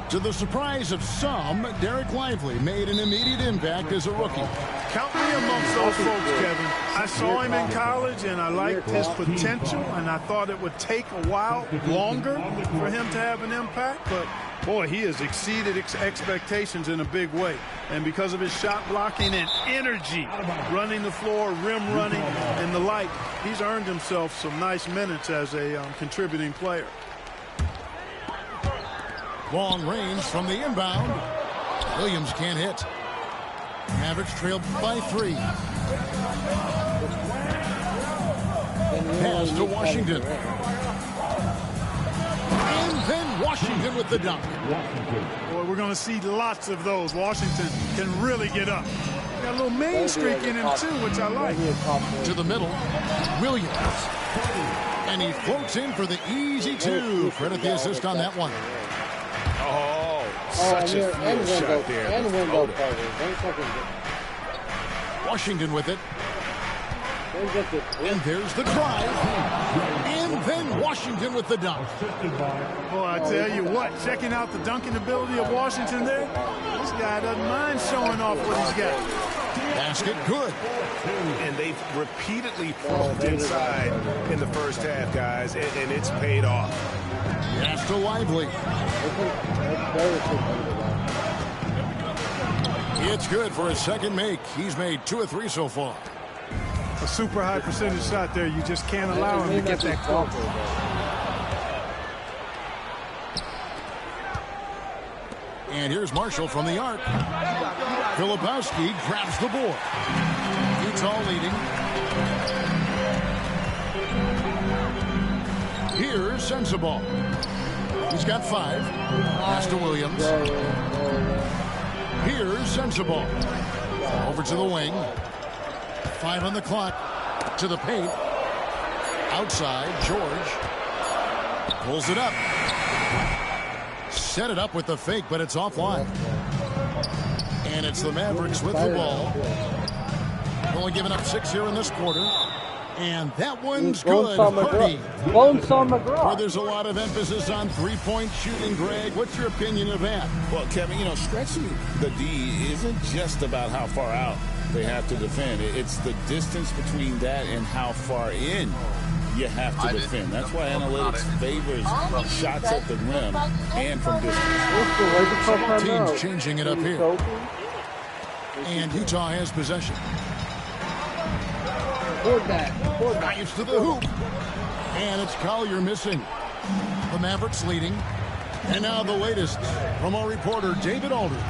[SPEAKER 2] To the surprise of some, Derek Lively made an immediate impact as a rookie.
[SPEAKER 8] Count me amongst those folks, Kevin. I saw him in college, and I liked his potential, and I thought it would take a while longer for him to have an impact, but Boy, he has exceeded expectations in a big way. And because of his shot blocking and energy, running the floor, rim running, and the like, he's earned himself some nice minutes as a contributing player.
[SPEAKER 2] Long range from the inbound. Williams can't hit. Mavericks trailed by 3. Pass to Washington. And then Washington with the dunk.
[SPEAKER 8] Boy, we're going to see lots of those. Washington can really get up. Got a little main streak in him, too, which I like.
[SPEAKER 2] To the middle. Williams. And he floats in for the easy 2. Credit the assist on that one.
[SPEAKER 4] Oh, such a field shot there.
[SPEAKER 1] And window cover.
[SPEAKER 2] Washington with it. And there's the drive. And then Washington with the dunk.
[SPEAKER 8] Boy, I tell you what, checking out the dunking ability of Washington there, this guy doesn't mind showing off what he's got.
[SPEAKER 2] Basket good.
[SPEAKER 7] And they've repeatedly probed inside in the first half, guys, and it's paid off.
[SPEAKER 2] Pass to Lively. It's good for his second make. He's made 2 of 3 so far.
[SPEAKER 8] A super high percentage shot there. You just can't allow him to get that close.
[SPEAKER 2] And here's Marshall from the arc. Filipowski grabs the board. Utah leading. Here's Sensabaugh. He's got 5. Pass to Williams. Here's Sensabaugh. Over to the wing. 5 on the clock. To the paint. Outside, George. Pulls it up. Set it up with the fake, but it's offline. And it's the Mavericks with the ball. Only giving up 6 here in this quarter. And that one's good. Purdy.
[SPEAKER 1] Bonesaw McGraw.
[SPEAKER 2] Where there's a lot of emphasis on three-point shooting, Greg. What's your opinion of that?
[SPEAKER 4] Well, Kevin, you know, stretching the D isn't just about how far out they have to defend. It's the distance between that and how far in you have to defend. That's why analytics favors shots at the rim and from distance.
[SPEAKER 2] Some teams changing it up here. And Utah has possession. Drives to the hoop. And it's Collier missing. The Mavericks leading. And now the latest from our reporter, David Aldridge.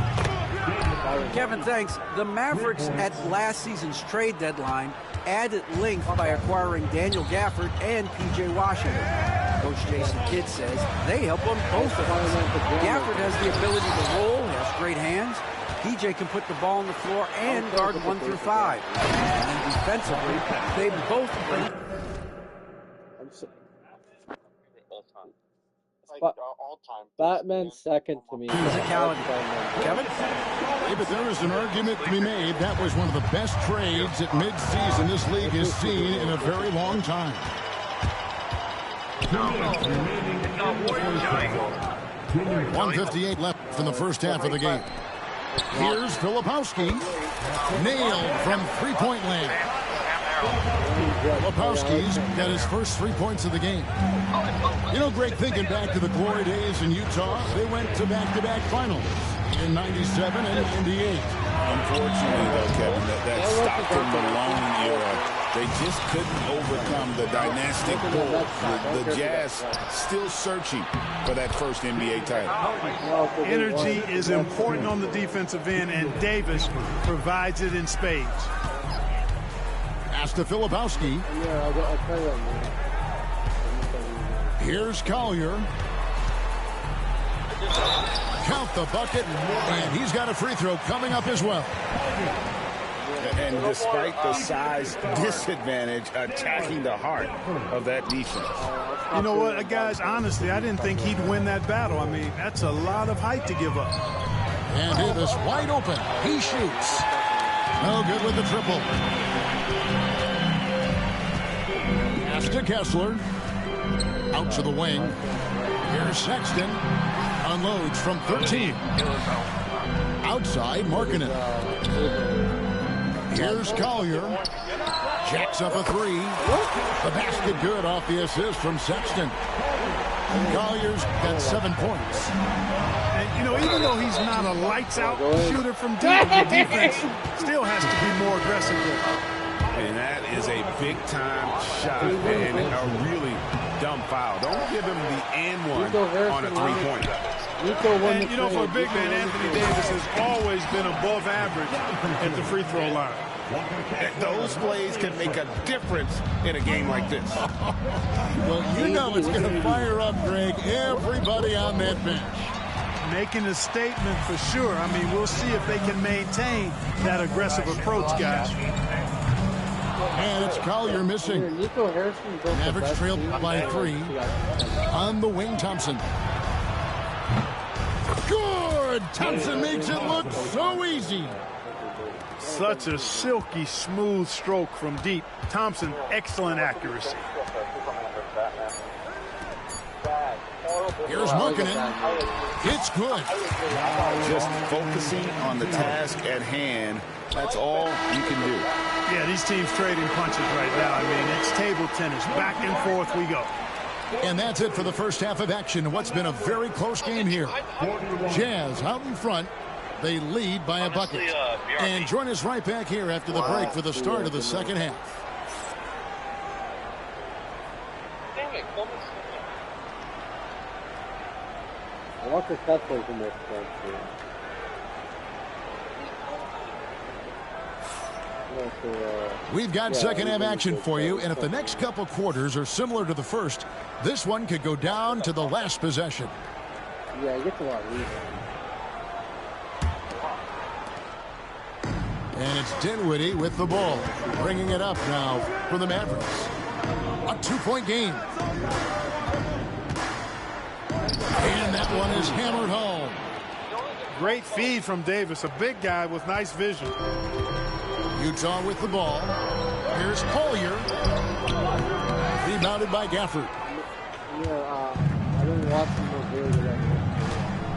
[SPEAKER 5] Kevin, thanks. The Mavericks at last season's trade deadline added length by acquiring Daniel Gafford and P.J. Washington. Coach Jason Kidd says they help on both of us. Gafford has the ability to roll, has great hands. P.J. can put the ball on the floor and guard 1 through 5. And defensively, they both bring.
[SPEAKER 1] Batman's second to me.
[SPEAKER 5] Physicality. Kevin?
[SPEAKER 2] Hey, but there is an argument to be made. That was one of the best trades at midseason this league has seen in a very long time. 1:58 left in the first half of the game. Here's Filipowski. Nailed from three-point land. Filipowski's got his first 3 points of the game. You know, Greg, thinking back to the glory days in Utah, they went to back-to-back finals in 97 and 98.
[SPEAKER 4] Unfortunately, though, Kevin, that Stockton Malone era, they just couldn't overcome the dynastic Bulls. The Jazz still searching for that first NBA title.
[SPEAKER 8] Energy is important on the defensive end, and Davis provides it in spades.
[SPEAKER 2] Pass to Filipowski. Here's Collier. Count the bucket, and he's got a free throw coming up as well.
[SPEAKER 4] And despite the size disadvantage, attacking the heart of that defense.
[SPEAKER 8] You know what, guys, honestly, I didn't think he'd win that battle. I mean, that's a lot of height to give up.
[SPEAKER 2] And Davis wide open. He shoots. No good with the triple. Pass to Kessler. Out to the wing. Here's Sexton. Unloads from 13. Outside, Markkanen. Here's Collier. Jacks up a 3. The basket good off the assist from Sexton. Collier's got 7 points.
[SPEAKER 8] And, you know, even though he's not a lights-out shooter from deep, the defense still has to be more aggressive there.
[SPEAKER 7] And that is a big-time shot and a really dumb foul. Don't give him the and one on a three-pointer.
[SPEAKER 8] And, you know, for a big man, Anthony Davis has always been above average at the free throw line.
[SPEAKER 7] Those plays can make a difference in a game like this.
[SPEAKER 2] Well, you know it's going to fire up, Greg, everybody on that bench.
[SPEAKER 8] Making a statement for sure. I mean, we'll see if they can maintain that aggressive approach, guys.
[SPEAKER 2] And it's Collier missing. Mavericks trailed by 3. On the wing, Thompson. Good! Thompson makes it look so easy.
[SPEAKER 8] Such a silky, smooth stroke from deep. Thompson, excellent accuracy.
[SPEAKER 2] Here's Markkanen. It's good.
[SPEAKER 4] Just focusing on the task at hand. That's all you can do.
[SPEAKER 8] Yeah, these teams trading punches right now. I mean, it's table tennis. Back and forth we go.
[SPEAKER 2] And that's it for the first half of action. What's been a very close game here. Jazz out in front. They lead by a bucket. And join us right back here after the break for the start of the second half.
[SPEAKER 1] I want the set plays in this.
[SPEAKER 2] We've got second half action for you, and if the next couple quarters are similar to the first, this one could go down to the last possession.
[SPEAKER 1] Yeah, it gets a lot of lead.
[SPEAKER 2] And it's Dinwiddie with the ball, bringing it up now for the Mavericks. A 2-point game. And that one is hammered home.
[SPEAKER 8] Great feed from Davis, a big guy with nice vision.
[SPEAKER 2] Utah with the ball. Here's Collier. Rebounded by Gafford.
[SPEAKER 1] I didn't watch him very good.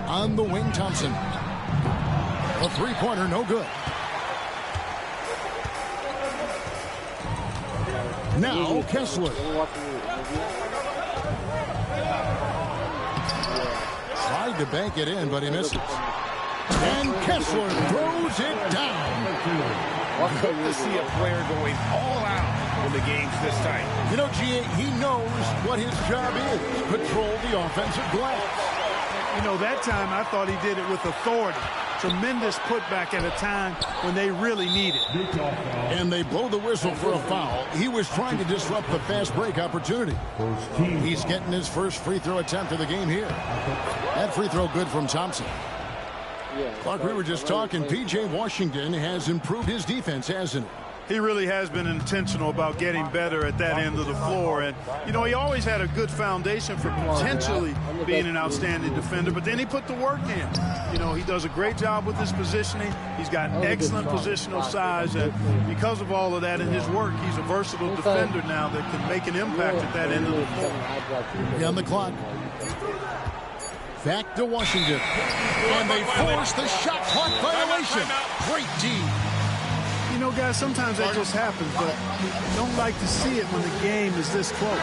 [SPEAKER 2] On the wing, Thompson. A three-pointer, no good. Now Kessler. Tried to bank it in, but he misses. And Kessler throws it down.
[SPEAKER 7] Good to see a player going all out when the game's this tight.
[SPEAKER 2] You know, G.A., he knows what his job is. Control the offensive glass.
[SPEAKER 8] You know, that time I thought he did it with authority. Tremendous putback at a time when they really need it.
[SPEAKER 2] And they blow the whistle for a foul. He was trying to disrupt the fast break opportunity. He's getting his first free throw attempt of the game here. That free throw good from Thompson. Clark, we were just talking. P.J. Washington has improved his defense, hasn't he?
[SPEAKER 8] He really has been intentional about getting better at that end of the floor. And, you know, he always had a good foundation for potentially being an outstanding defender, but then he put the work in. You know, he does a great job with his positioning. He's got excellent positional size, and because of all of that in his work, he's a versatile defender now that can make an impact at that end of the floor.
[SPEAKER 2] On the clock. Back to Washington. And they force the shot clock violation. Great D.
[SPEAKER 8] You know, guys, sometimes that just happens, but you don't like to see it when the game is this close.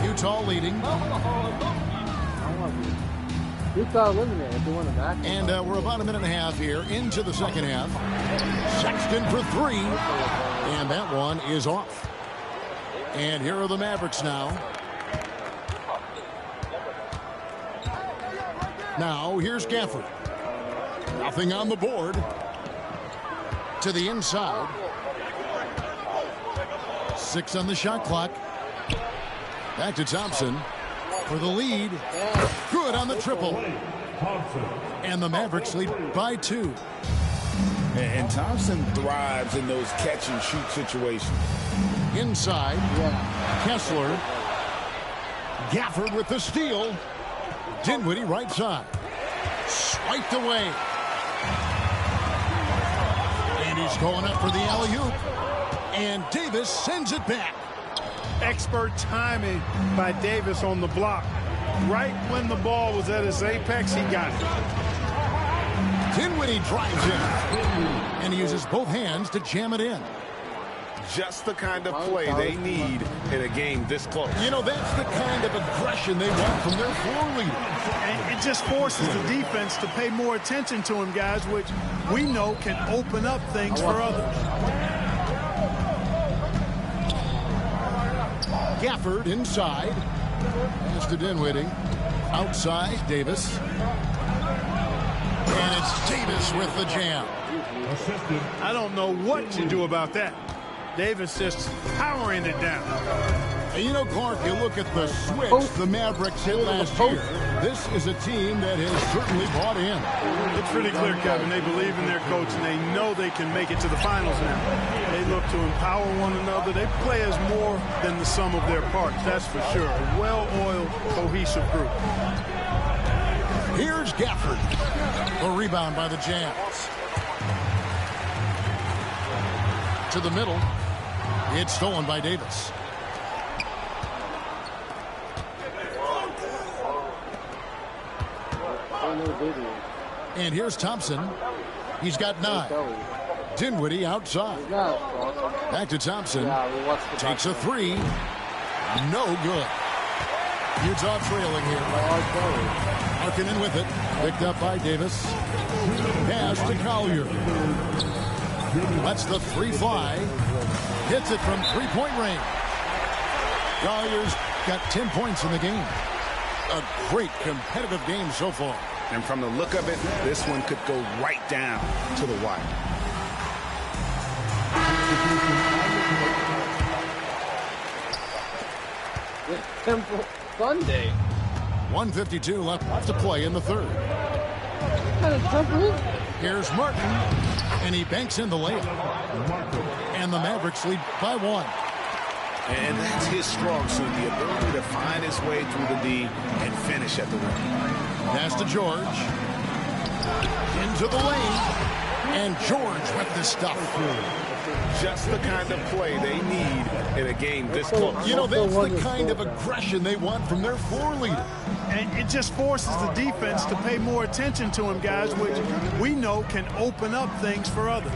[SPEAKER 2] Utah leading.
[SPEAKER 1] Utah eliminated if they won the back.
[SPEAKER 2] And we're about a minute and a half here into the second half. Sexton for 3. And that one is off. And here are the Mavericks now. Now, here's Gafford. Nothing on the board. To the inside. 6 on the shot clock. Back to Thompson for the lead. Good on the triple. And the Mavericks lead by 2.
[SPEAKER 4] And Thompson thrives in those catch-and-shoot situations.
[SPEAKER 2] Inside. Kessler. Gafford with the steal. Dinwiddie right side. Swiped away. And he's going up for the alley-oop. And Davis sends it back.
[SPEAKER 8] Expert timing by Davis on the block. Right when the ball was at its apex, he got it.
[SPEAKER 2] Dinwiddie drives in. And he uses both hands to jam it in.
[SPEAKER 7] Just the kind of play they need in a game this close.
[SPEAKER 2] You know, that's the kind of aggression they want from their floor leader.
[SPEAKER 8] And it just forces the defense to pay more attention to him, guys, which we know can open up things for others.
[SPEAKER 2] Gafford inside. Pass to Dinwiddie. Outside, Davis. And it's Davis with the jam.
[SPEAKER 8] I don't know what you do about that. Davis just powering it down.
[SPEAKER 2] And you know, Clark, you look at the switch the Mavericks hit last year. This is a team that has certainly bought in.
[SPEAKER 8] It's pretty clear, Kevin. They believe in their coach, and they know they can make it to the finals now. They look to empower one another. They play as more than the sum of their parts, that's for sure. A well-oiled, cohesive group.
[SPEAKER 2] Here's Gafford. A rebound by the Jams. To the middle. It's stolen by Davis. And here's Thompson. He's got 9. Dinwiddie outside. Back to Thompson. Takes a 3. No good. Utah trailing here. Markkanen with it. Picked up by Davis. Pass to Collier. Lets the 3 fly. Hits it from three-point range. Collier's got 10 points in the game. A great competitive game so far.
[SPEAKER 7] And from the look of it, this one could go right down to the wire.
[SPEAKER 1] Temple Sunday.
[SPEAKER 2] 1:52 left to play in the third. Here's Martin, and he banks in the layup. And the Mavericks lead by 1.
[SPEAKER 7] And that's his strong suit, the ability to find his way through the D and finish at the rim.
[SPEAKER 2] Pass to George. Into the lane. And George with the stuff.
[SPEAKER 7] Just the kind of play they need in a game this close.
[SPEAKER 2] You know, that's the kind of aggression they want from their floor leader.
[SPEAKER 8] And it just forces the defense to pay more attention to him, guys, which we know can open up things for others.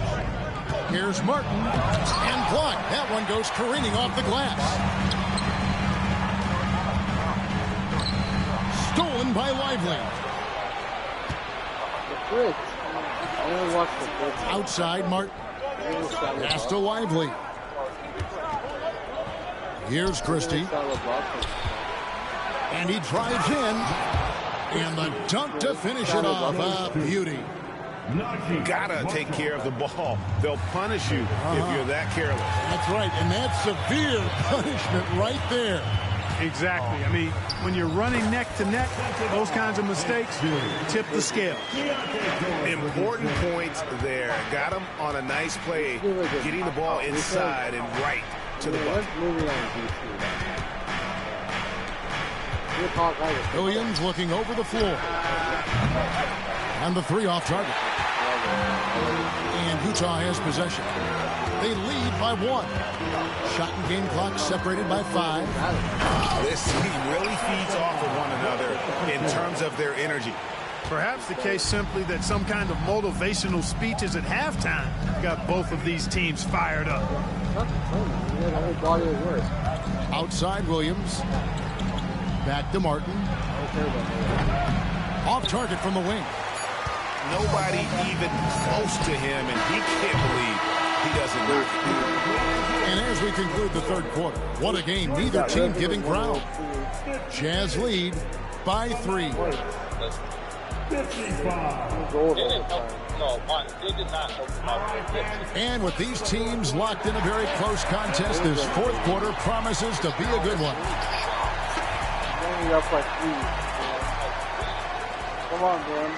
[SPEAKER 2] Here's Martin. And blocked. That one goes careening off the glass. Stolen by Lively. Outside, Martin. Pass to Lively. Here's Christie. And he drives in. And the dunk to finish it off. A beauty.
[SPEAKER 7] Gotta take care of the ball. They'll punish you if you're that careless.
[SPEAKER 2] That's right. And that's severe punishment right there.
[SPEAKER 8] Exactly. I mean, when you're running neck to neck, those kinds of mistakes tip the scale.
[SPEAKER 7] Important points there. Got him on a nice play, getting the ball inside and right to the bucket.
[SPEAKER 2] Williams looking over the floor. And the 3 off target. And Utah has possession. They lead by 1. Shot and game clock separated by 5.
[SPEAKER 7] This team really feeds off of one another in terms of their energy.
[SPEAKER 8] Perhaps the case simply that some kind of motivational speeches at halftime got both of these teams fired up.
[SPEAKER 2] Outside Williams. Back to Martin. Off target from the wing.
[SPEAKER 7] Nobody even close to him, and he can't believe he doesn't knock it.
[SPEAKER 2] And as we conclude the third quarter, what a game, neither team giving ground. Jazz lead by 3. And with these teams locked in a very close contest, this fourth quarter promises to be a good one.
[SPEAKER 1] Come on, man.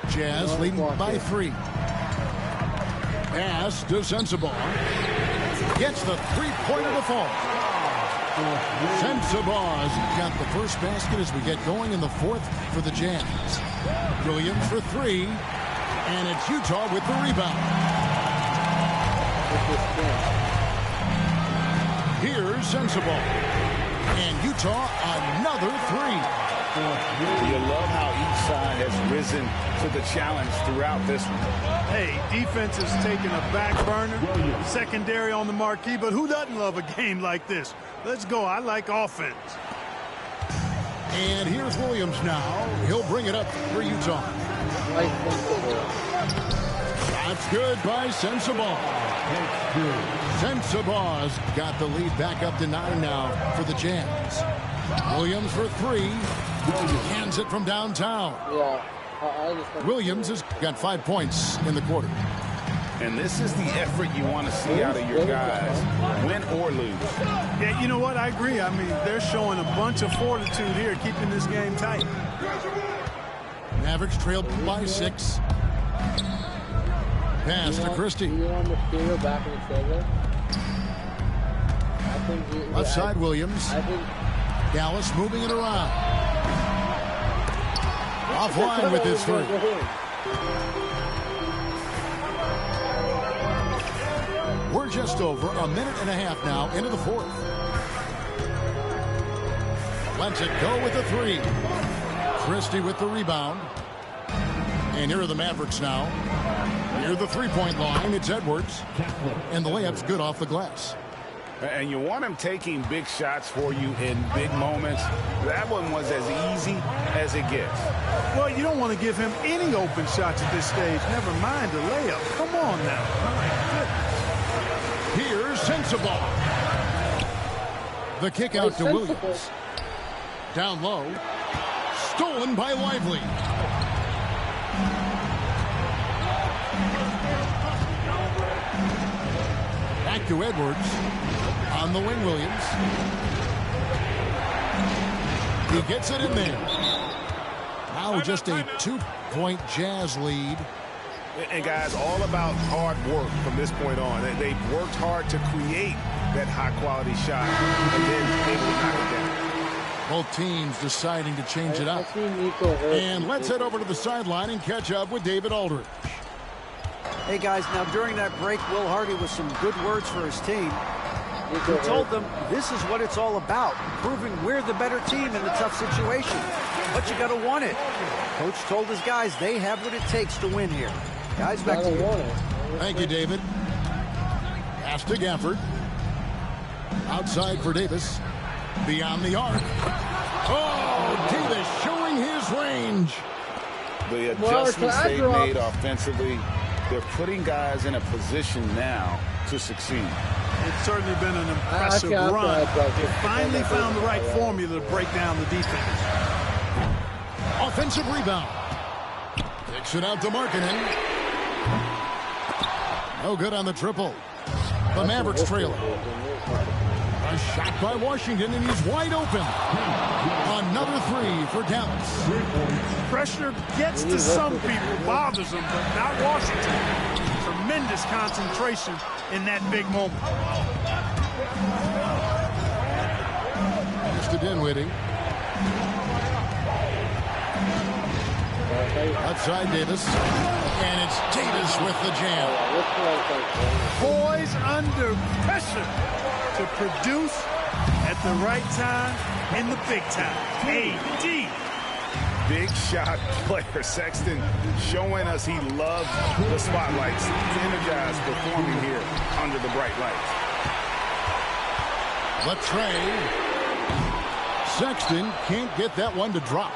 [SPEAKER 2] Jazz leading by 3. Pass to Sensabaugh. Gets the 3-pointer to fall. Sensabaugh's got the first basket as we get going in the fourth for the Jazz. Williams for 3. And it's Utah with the rebound. Here's Sensabaugh. And Utah, another three.
[SPEAKER 4] You love how each side has risen to the challenge throughout this one.
[SPEAKER 8] Hey, defense has taken a back burner, secondary on the marquee, but who doesn't love a game like this? Let's go. I like offense.
[SPEAKER 2] And here's Williams now. He'll bring it up for Utah. That's good by Sensabaugh. Sensabaugh's got the lead back up to 9 now for the Jazz. Williams for three. Hands it from downtown. Williams has got 5 points in the quarter.
[SPEAKER 4] And this is the effort you want to see out of your guys, win or lose.
[SPEAKER 8] Yeah, you know what? I agree. I mean, they're showing a bunch of fortitude here, keeping this game tight.
[SPEAKER 2] Mavericks trailed by 6. Pass to Christie. Left side, Williams. Dallas moving it around. Offline with his three. We're just over a minute and a half now into the fourth. Lets it go with the three. Christie with the rebound. And here are the Mavericks now. Near the three-point line, it's Edwards. And the layup's good off the glass.
[SPEAKER 4] And you want him taking big shots for you in big moments. That one was as easy as it gets.
[SPEAKER 8] Well, you don't want to give him any open shots at this stage. Never mind the layup. Come on now. My goodness.
[SPEAKER 2] Here's Sensabaugh. The kick out to Williams. Down low. Stolen by Lively. Back to Edwards. On the wing, Williams. He gets it in there. Now just a 2-point Jazz lead.
[SPEAKER 7] And guys, all about hard work from this point on. They've worked hard to create that high-quality shot, and then able to knock it down.
[SPEAKER 2] Both teams deciding to change it up. And let's head over to the sideline and catch up with David Aldridge.
[SPEAKER 5] Hey, guys, now during that break, Will Hardy with some good words for his team. He told them this is what it's all about, proving we're the better team in the tough situation. But you got to want it. Coach told his guys they have what it takes to win here. Guys, back to you.
[SPEAKER 2] Thank you, David. Pass to Gafford. Outside for Davis. Beyond the arc. Oh, Davis showing his range.
[SPEAKER 4] The adjustments they made offensively, they're putting guys in a position now to succeed.
[SPEAKER 8] It's certainly been an impressive run. They finally found the right formula to break down the defense.
[SPEAKER 2] Offensive rebound. Kicks it out to Markkanen. No good on the triple. The Mavericks trailing. A shot by Washington, and he's wide open. Another three for Dallas.
[SPEAKER 8] Pressure gets to some people, bothers them, but not Washington. Tremendous concentration in that big moment.
[SPEAKER 2] Mr. Dinwiddie. Outside Davis. And it's Davis with the jam.
[SPEAKER 8] Boys under pressure to produce at the right time in the big time. AD.
[SPEAKER 7] Big shot player. Sexton showing us he loves the spotlights. He's energized performing here under the bright lights.
[SPEAKER 2] Latrey. Sexton can't get that one to drop.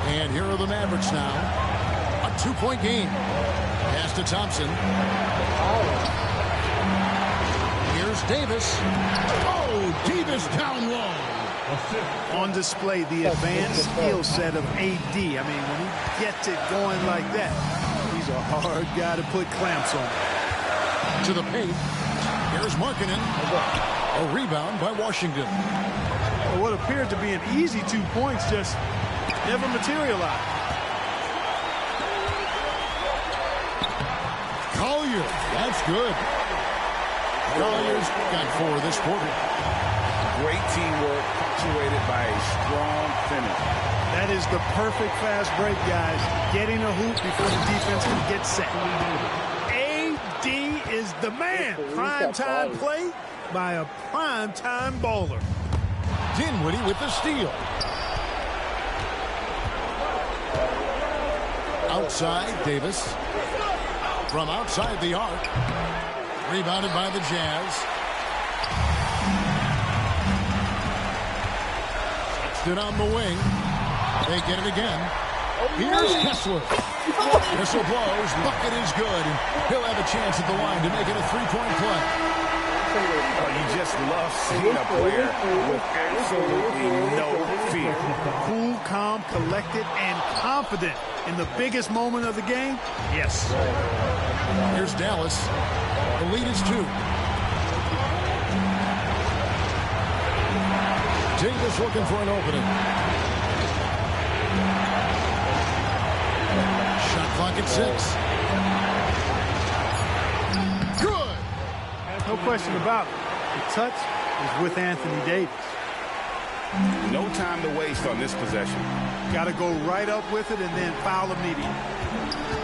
[SPEAKER 2] And here are the Mavericks now. A 2-point game. Pass to Thompson. Here's Davis. Oh, Davis down low.
[SPEAKER 8] On display, the advanced skill set of AD. I mean, when he gets it going like that, he's a hard guy to put clamps on.
[SPEAKER 2] To the paint. Here's Markkanen. A rebound by Washington.
[SPEAKER 8] Well, what appeared to be an easy 2 points just never materialized.
[SPEAKER 2] Collier. That's good. Collier's got 4 this quarter.
[SPEAKER 4] Great teamwork, punctuated by a strong finish.
[SPEAKER 8] That is the perfect fast break, guys. Getting a hoop before the defense can get set. AD is the man. Prime time play by a prime time bowler.
[SPEAKER 2] Dinwiddie with the steal. Outside, Davis. From outside the arc. Rebounded by the Jazz. Stood on the wing. They get it again. Here's Kessler. Whistle blows. Bucket is good. And he'll have a chance at the line to make it a three-point play.
[SPEAKER 7] Oh, you just love seeing a player with absolutely no fear.
[SPEAKER 8] Cool, calm, collected, and confident in the biggest moment of the game. Yes.
[SPEAKER 2] Here's Dallas. The lead is 2. Davis looking for an opening. Shot clock at 6. Good.
[SPEAKER 8] No question about it. The touch is with Anthony Davis.
[SPEAKER 7] No time to waste on this possession.
[SPEAKER 8] Got to go right up with it and then foul immediately.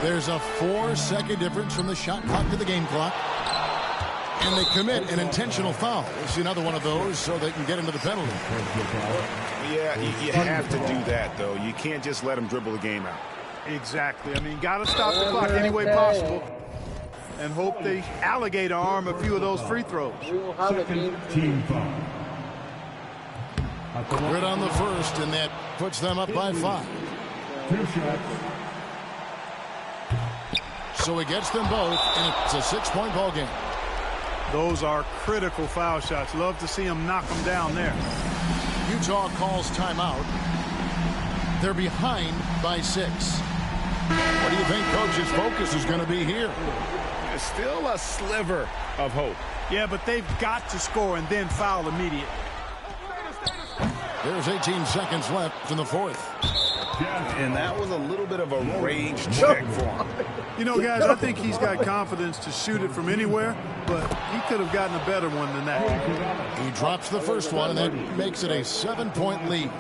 [SPEAKER 2] There's a 4-second difference from the shot clock to the game clock. And they commit an intentional foul. It's another one of those so they can get into the penalty.
[SPEAKER 7] Yeah, you have to do that, though. You can't just let them dribble the game out.
[SPEAKER 8] Exactly. I mean, got to stop the clock any way possible and hope they alligator arm a few of those free throws.
[SPEAKER 2] Team foul. Good on the first, and that puts them up by 5.
[SPEAKER 9] 2 shots.
[SPEAKER 2] So he gets them both, and it's a 6-point ball game.
[SPEAKER 8] Those are critical foul shots. Love to see them knock them down there.
[SPEAKER 2] Utah calls timeout. They're behind by 6. What do you think Coach's focus is going to be here?
[SPEAKER 7] There's still a sliver of hope.
[SPEAKER 8] Yeah, but they've got to score and then foul immediately.
[SPEAKER 2] There's 18 seconds left in the 4th.
[SPEAKER 7] And that was a little bit of a range check for him.
[SPEAKER 8] You know, guys, I think he's got confidence to shoot it from anywhere, but he could have gotten a better one than that.
[SPEAKER 2] He drops the first one, and that makes it a 7-point lead.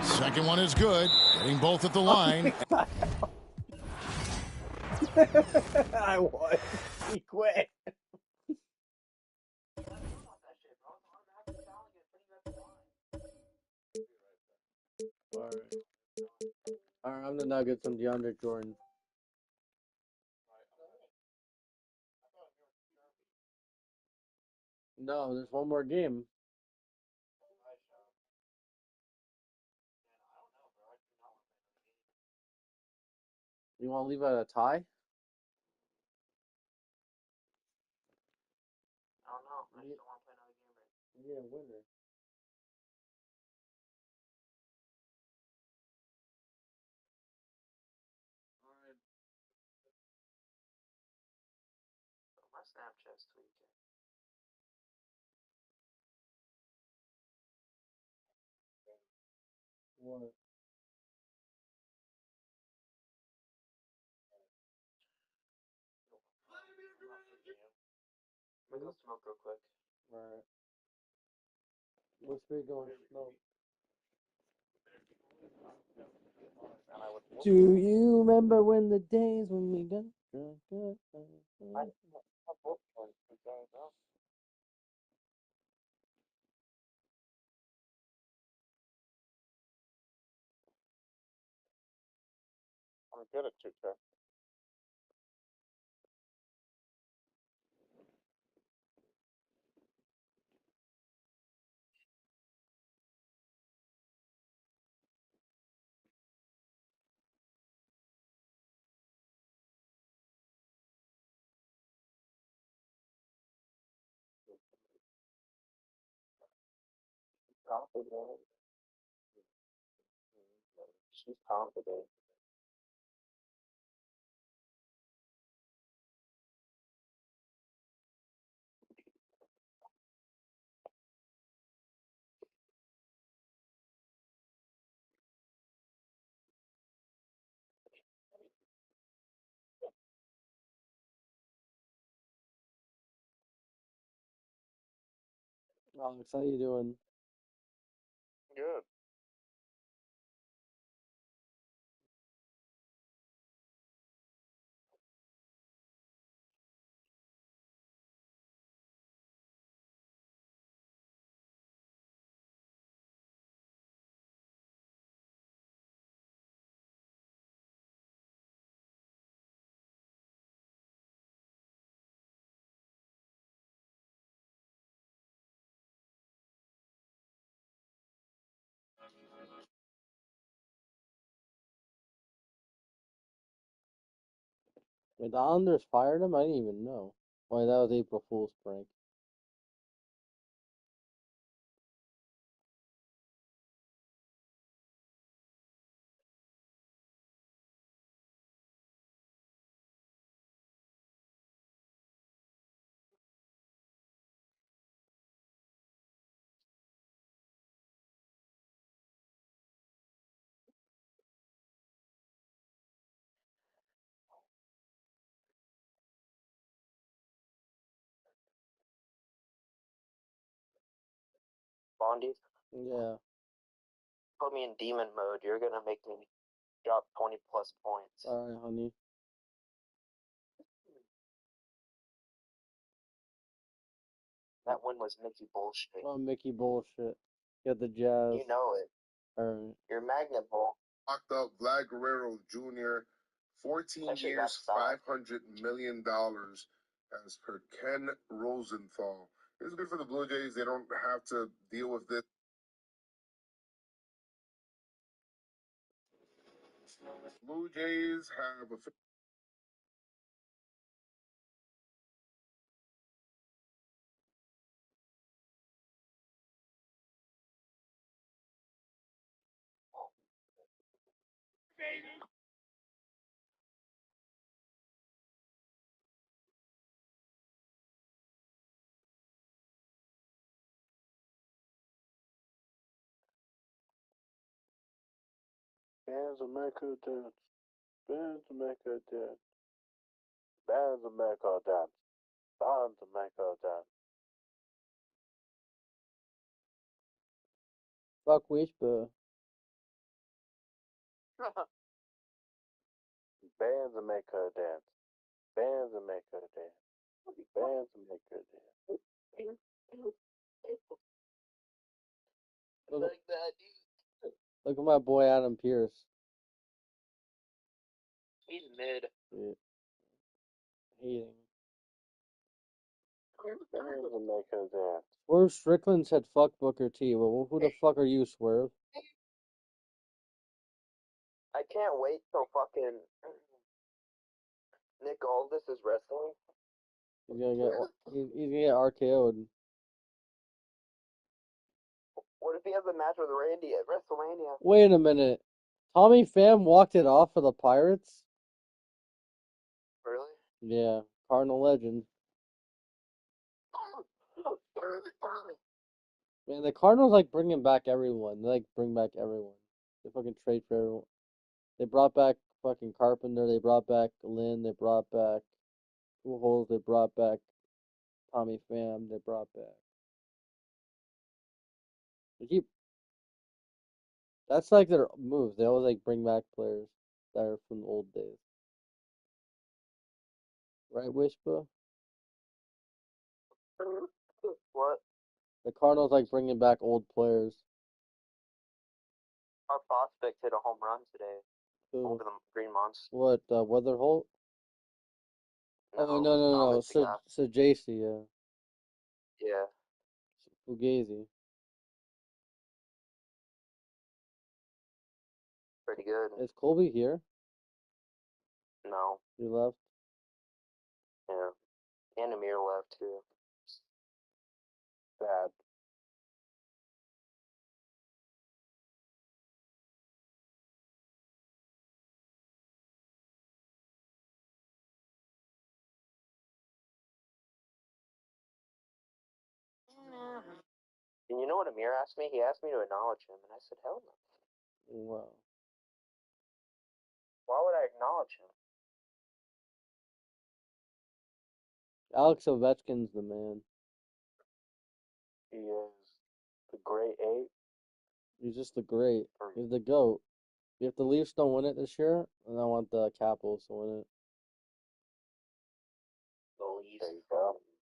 [SPEAKER 2] Second one is good, getting both at the line.
[SPEAKER 1] I won. He quit. All right, I'm the Nuggets. I'm DeAndre Jordan. No, there's one more game. You want to leave it at a tie? I don't know. I just don't want to play another game. Yeah, winner. All right. My Snapchat's tweaking. What? I'm gonna go smoke real quick. Alright. What's big going to smoke? Do you remember when the days when we got drunk? I'm good at 2K. Confident. She's confident. Alex, how you doing? Good. Wait, the Islanders fired him? I didn't even know. Why, that was April Fool's prank.
[SPEAKER 9] Bondi,
[SPEAKER 1] Yeah.
[SPEAKER 9] put me in demon mode. You're gonna make me drop 20 plus points.
[SPEAKER 1] Alright, honey.
[SPEAKER 9] That one was Mickey bullshit.
[SPEAKER 1] Oh, Mickey bullshit. Get the Jazz.
[SPEAKER 9] You know it.
[SPEAKER 1] Alright.
[SPEAKER 9] You're magnet ball.
[SPEAKER 10] Locked up Vlad Guerrero Jr. 14
[SPEAKER 9] That shit got
[SPEAKER 10] years,
[SPEAKER 9] stopped.
[SPEAKER 10] $500 million, as per Ken Rosenthal. It's good for the Blue Jays. They don't have to deal with this. Blue Jays have a
[SPEAKER 11] Bands of America dance. Bands of America dance. Bands of America dance. Bands of America dance.
[SPEAKER 1] Fuck Wishbone.
[SPEAKER 11] Bands of America dance. Bands of America dance. Bands of America dance.
[SPEAKER 1] Look, look at my boy Adam Pierce.
[SPEAKER 9] He's mid.
[SPEAKER 1] Yeah. Hating.
[SPEAKER 11] Bands of America dance.
[SPEAKER 1] Swerve Strickland said fuck Booker T. Well, who the fuck are you, Swerve?
[SPEAKER 9] I can't wait till fucking Nick Aldis is wrestling.
[SPEAKER 1] He's gonna get RKO'd.
[SPEAKER 9] What if he has a match with Randy at WrestleMania?
[SPEAKER 1] Wait a minute. Tommy Pham walked it off for the Pirates?
[SPEAKER 9] Really?
[SPEAKER 1] Yeah. Cardinal legend. Man, the Cardinals like bringing back everyone. They like bring back everyone. They fucking trade for everyone. They brought back fucking Carpenter. They brought back Lynn. They brought back Pujols. They brought back Tommy Pham. They brought back. They keep. That's like their move. They always like bring back players that are from the old days. Right, Wishbone?
[SPEAKER 9] What?
[SPEAKER 1] The Cardinals like bringing back old players.
[SPEAKER 9] Our prospect hit a home run today
[SPEAKER 1] Who?
[SPEAKER 9] over the Green Monster.
[SPEAKER 1] What? Weatherholt? Oh no.
[SPEAKER 9] Thomas the guy.
[SPEAKER 1] So JC, yeah.
[SPEAKER 9] Yeah.
[SPEAKER 1] Fugazi.
[SPEAKER 9] Pretty good.
[SPEAKER 1] Is Colby here?
[SPEAKER 9] No.
[SPEAKER 1] He left.
[SPEAKER 9] Yeah. And Amir left too.
[SPEAKER 11] Bad.
[SPEAKER 9] And you know what Amir asked me? He asked me to acknowledge him, and I said, hell no.
[SPEAKER 1] Wow.
[SPEAKER 9] Why would I acknowledge him?
[SPEAKER 1] Alex Ovechkin's the man.
[SPEAKER 11] He is the great eight.
[SPEAKER 1] He's just the great. He's the GOAT. If the Leafs don't win it this year, then I want the Capitals to win it.
[SPEAKER 9] The Leafs.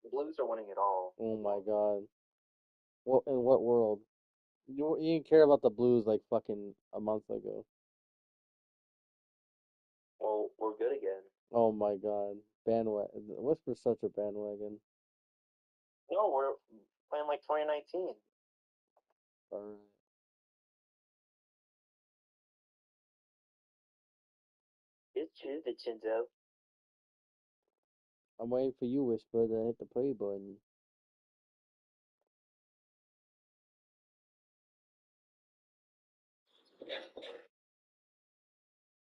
[SPEAKER 9] The Blues are winning it all.
[SPEAKER 1] Oh my god. What in what world? You didn't care about the Blues like fucking a month ago.
[SPEAKER 9] Well, we're good again.
[SPEAKER 1] Oh my god. Bandwagon. What's for such a bandwagon?
[SPEAKER 9] No, we're playing like 2019.
[SPEAKER 1] Alright.
[SPEAKER 9] It's true that Chinzo.
[SPEAKER 1] I'm waiting for you, Whisper, to hit the play button.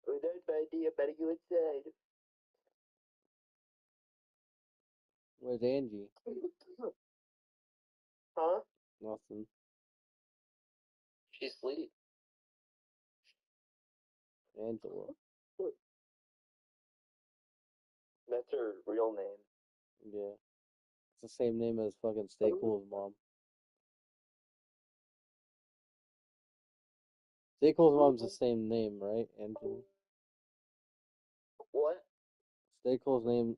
[SPEAKER 9] We're done, buddy. I better go inside.
[SPEAKER 1] Where's Angie?
[SPEAKER 9] Huh?
[SPEAKER 1] Nothing.
[SPEAKER 9] She's asleep.
[SPEAKER 1] Angela.
[SPEAKER 9] That's her real name.
[SPEAKER 1] Yeah. It's the same name as fucking Stay Cool's mom. Stay Cool's mom's the same name, right, Angela?
[SPEAKER 9] What?
[SPEAKER 1] Stay Cool's name.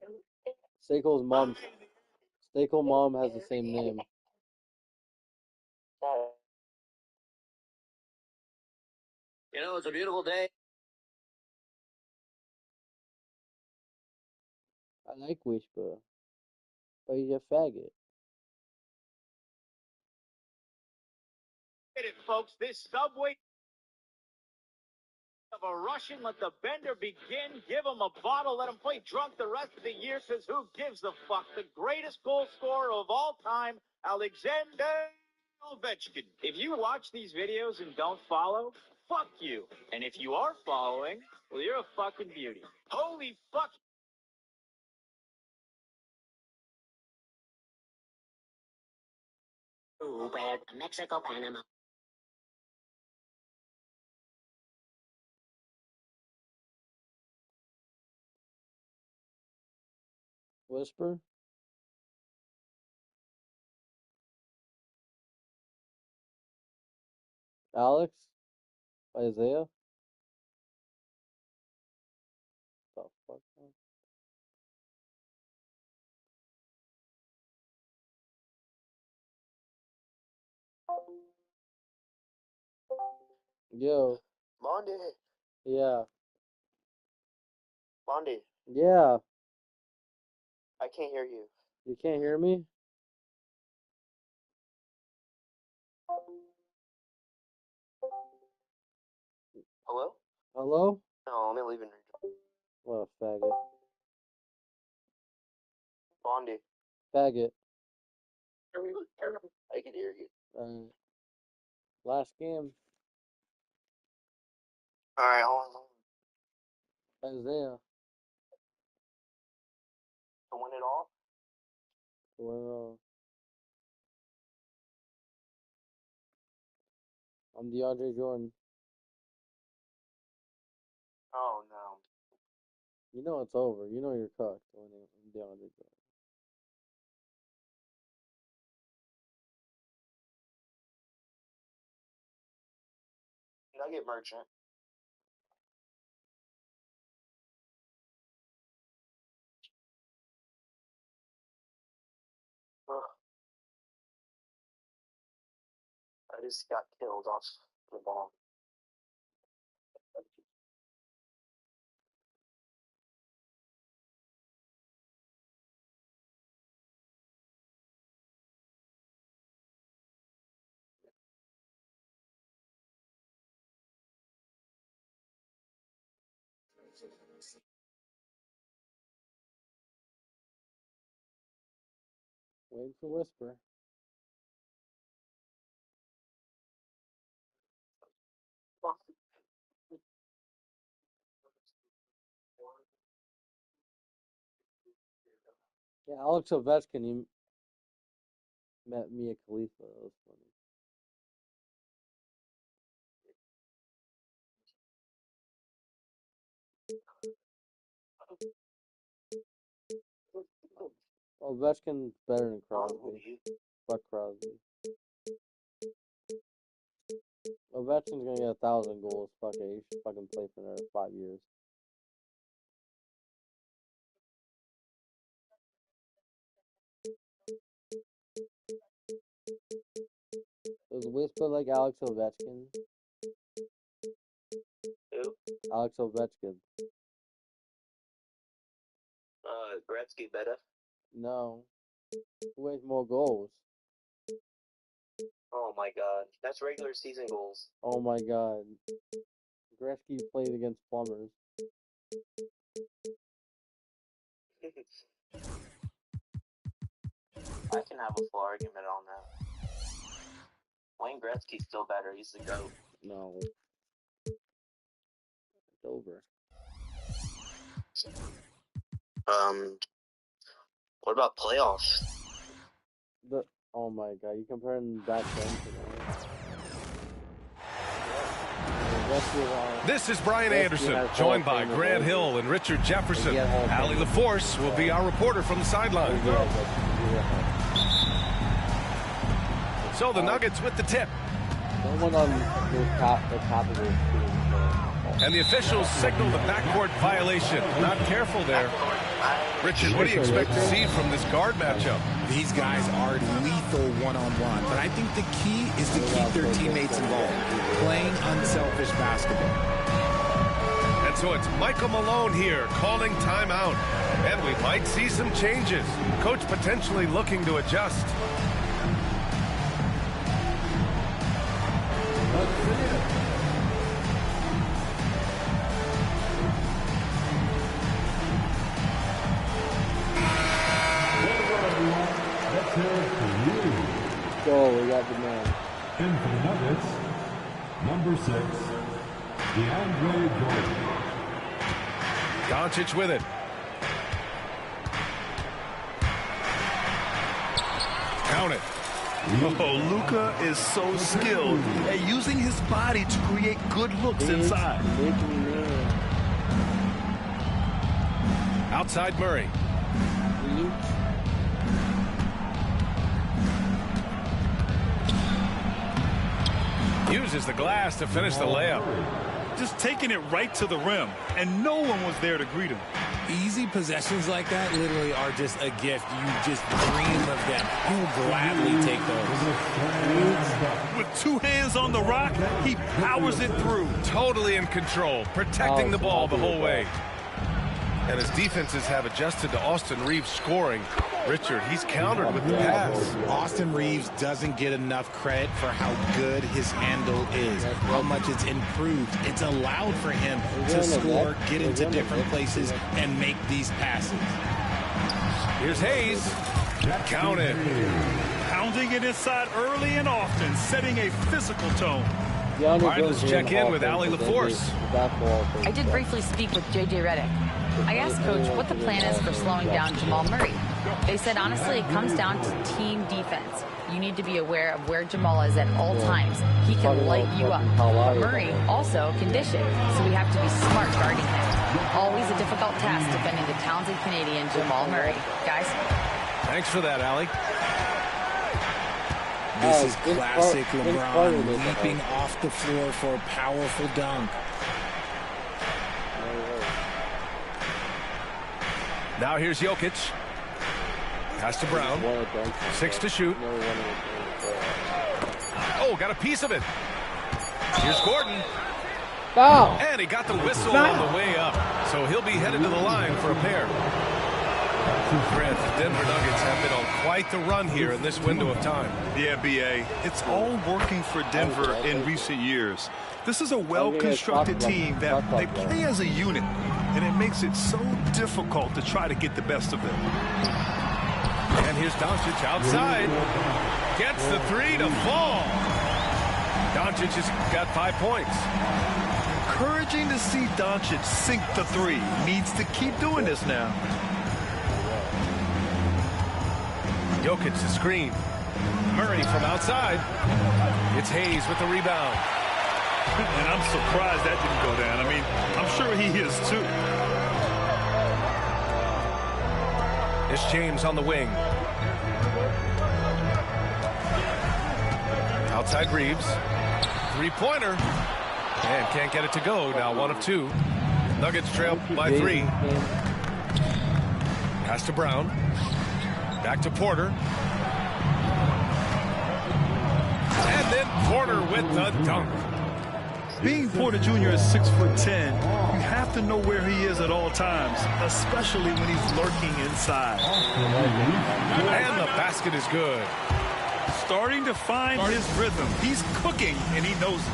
[SPEAKER 1] Stay Cool's mom. Stay Cool mom has the same name.
[SPEAKER 9] You know, it's a beautiful day.
[SPEAKER 1] I like Whisper, but he's a faggot.
[SPEAKER 12] Get it, folks. This Subway of a Russian. Let the bender begin. Give him a bottle. Let him play drunk the rest of the year, because who gives a fuck? The greatest goal scorer of all time, Alexander Ovechkin. If you watch these videos and don't follow, fuck you. And if you are following, well, you're a fucking beauty. Holy fuck.
[SPEAKER 13] Where Mexico, Panama.
[SPEAKER 1] Whisper? Alex? Isaiah? The fuck? Yo.
[SPEAKER 9] Bondi.
[SPEAKER 1] Yeah.
[SPEAKER 9] Bondi.
[SPEAKER 1] Yeah.
[SPEAKER 9] I can't hear you.
[SPEAKER 1] You can't hear me?
[SPEAKER 9] Hello?
[SPEAKER 1] Hello?
[SPEAKER 9] No, let me leave and rejoin.
[SPEAKER 1] What a faggot.
[SPEAKER 9] Bondi.
[SPEAKER 1] Faggot.
[SPEAKER 9] I can hear you.
[SPEAKER 1] Last game.
[SPEAKER 9] Alright, hold on.
[SPEAKER 1] Isaiah.
[SPEAKER 9] To win it all?
[SPEAKER 1] Well, I'm DeAndre Jordan.
[SPEAKER 9] Oh, no.
[SPEAKER 1] You know it's over. You know you're cooked when I'm DeAndre Jordan.
[SPEAKER 9] Nugget Merchant. Ugh. I just got killed off the ball.
[SPEAKER 1] Waiting for Whisper. Yeah, Alex Ovechkin, he met Mia Khalifa. That was funny. Ovechkin's better than Crosby. Fuck Crosby. Ovechkin's gonna get 1,000 goals. Fuck it. He should fucking play for another 5 years. Does Whisper like Alex Ovechkin?
[SPEAKER 9] Who?
[SPEAKER 1] Alex Ovechkin.
[SPEAKER 9] Gretzky better.
[SPEAKER 1] No. Who has more goals?
[SPEAKER 9] Oh my god. That's regular season goals.
[SPEAKER 1] Oh my god. Gretzky played against plumbers.
[SPEAKER 9] I can have a full argument on that. Wayne Gretzky's still better. He's the GOAT.
[SPEAKER 1] No. It's over.
[SPEAKER 9] What about playoffs?
[SPEAKER 1] Oh my god, you comparing back then to now?
[SPEAKER 14] This is Brian Anderson, joined by Grant Hill and Richard Jefferson. Allie LaForce will be our reporter from the sideline. So the Nuggets with the tip.
[SPEAKER 1] Someone on the top of their screen.
[SPEAKER 14] And the officials signal the backcourt violation. Not careful there. Richard, what do you expect to see from this guard matchup?
[SPEAKER 3] These guys are lethal one-on-one, but I think the key is to keep their teammates involved, playing unselfish basketball.
[SPEAKER 14] And so it's Michael Malone here calling timeout. And we might see some changes. Coach potentially looking to adjust.
[SPEAKER 1] Go, we got the man.
[SPEAKER 15] And for the Nuggets, number 6, DeAndre Jordan.
[SPEAKER 14] Doncic with it. Count it.
[SPEAKER 8] Oh, Luka is so skilled at using his body to create good looks inside.
[SPEAKER 14] Outside Murray. Uses the glass to finish the layup.
[SPEAKER 8] Just taking it right to the rim, and no one was there to greet him.
[SPEAKER 3] Easy possessions like that literally are just a gift. You just dream of them. You'll gladly take those.
[SPEAKER 8] With 2 hands on the rock, he powers it through.
[SPEAKER 14] Totally in control, protecting the ball the whole way. And his defenses have adjusted to Austin Reeves scoring. Richard, he's countered with the pass.
[SPEAKER 3] Austin Reeves doesn't get enough credit for how good his handle is, how much it's improved. It's allowed for him to score, get into different places, and make these passes.
[SPEAKER 14] Here's Hayes. Counted.
[SPEAKER 8] Pounding it inside early and often, setting a physical tone.
[SPEAKER 14] All right, let's check in with Allie LaForce.
[SPEAKER 16] I did briefly speak with J.J. Redick. I asked Coach what the plan is for slowing down Jamal Murray. They said, honestly, it comes down to team defense. You need to be aware of where Jamal is at all times. He can light you up. Murray also can dish it, so we have to be smart guarding him. Always a difficult task defending the talented Canadian Jamal Murray. Guys?
[SPEAKER 14] Thanks for that, Allie.
[SPEAKER 3] This is classic LeBron leaping off the floor for a powerful dunk.
[SPEAKER 14] Now here's Jokic. Pass to Brown. 6 to shoot. Oh, got a piece of it. Here's Gordon.
[SPEAKER 1] Foul.
[SPEAKER 14] And he got the whistle on the way up. So he'll be headed to the line for a pair. Grant, the Denver Nuggets have been on quite the run here in this window of time.
[SPEAKER 8] Yeah, BA. It's all working for Denver in recent years. This is a well-constructed team that they play as a unit, and it makes it so difficult to try to get the best of them.
[SPEAKER 14] And here's Doncic outside. Gets the 3 to fall. Doncic has got 5 points.
[SPEAKER 8] Encouraging to see Doncic sink the 3. Needs to keep doing this now.
[SPEAKER 14] Jokic the screen. Murray from outside. It's Hayes with the rebound.
[SPEAKER 8] And I'm surprised that didn't go down. I mean, I'm sure he is too.
[SPEAKER 14] It's James on the wing. Outside Reeves. 3-pointer. And can't get it to go. Now 1 of 2. Nuggets trail by 3. Pass to Brown. Back to Porter. And then Porter with the dunk.
[SPEAKER 8] Being Porter Jr. is 6'10", you have to know where he is at all times, especially when he's lurking inside.
[SPEAKER 14] And the basket is good.
[SPEAKER 8] Starting to find his rhythm. He's cooking, and he knows it.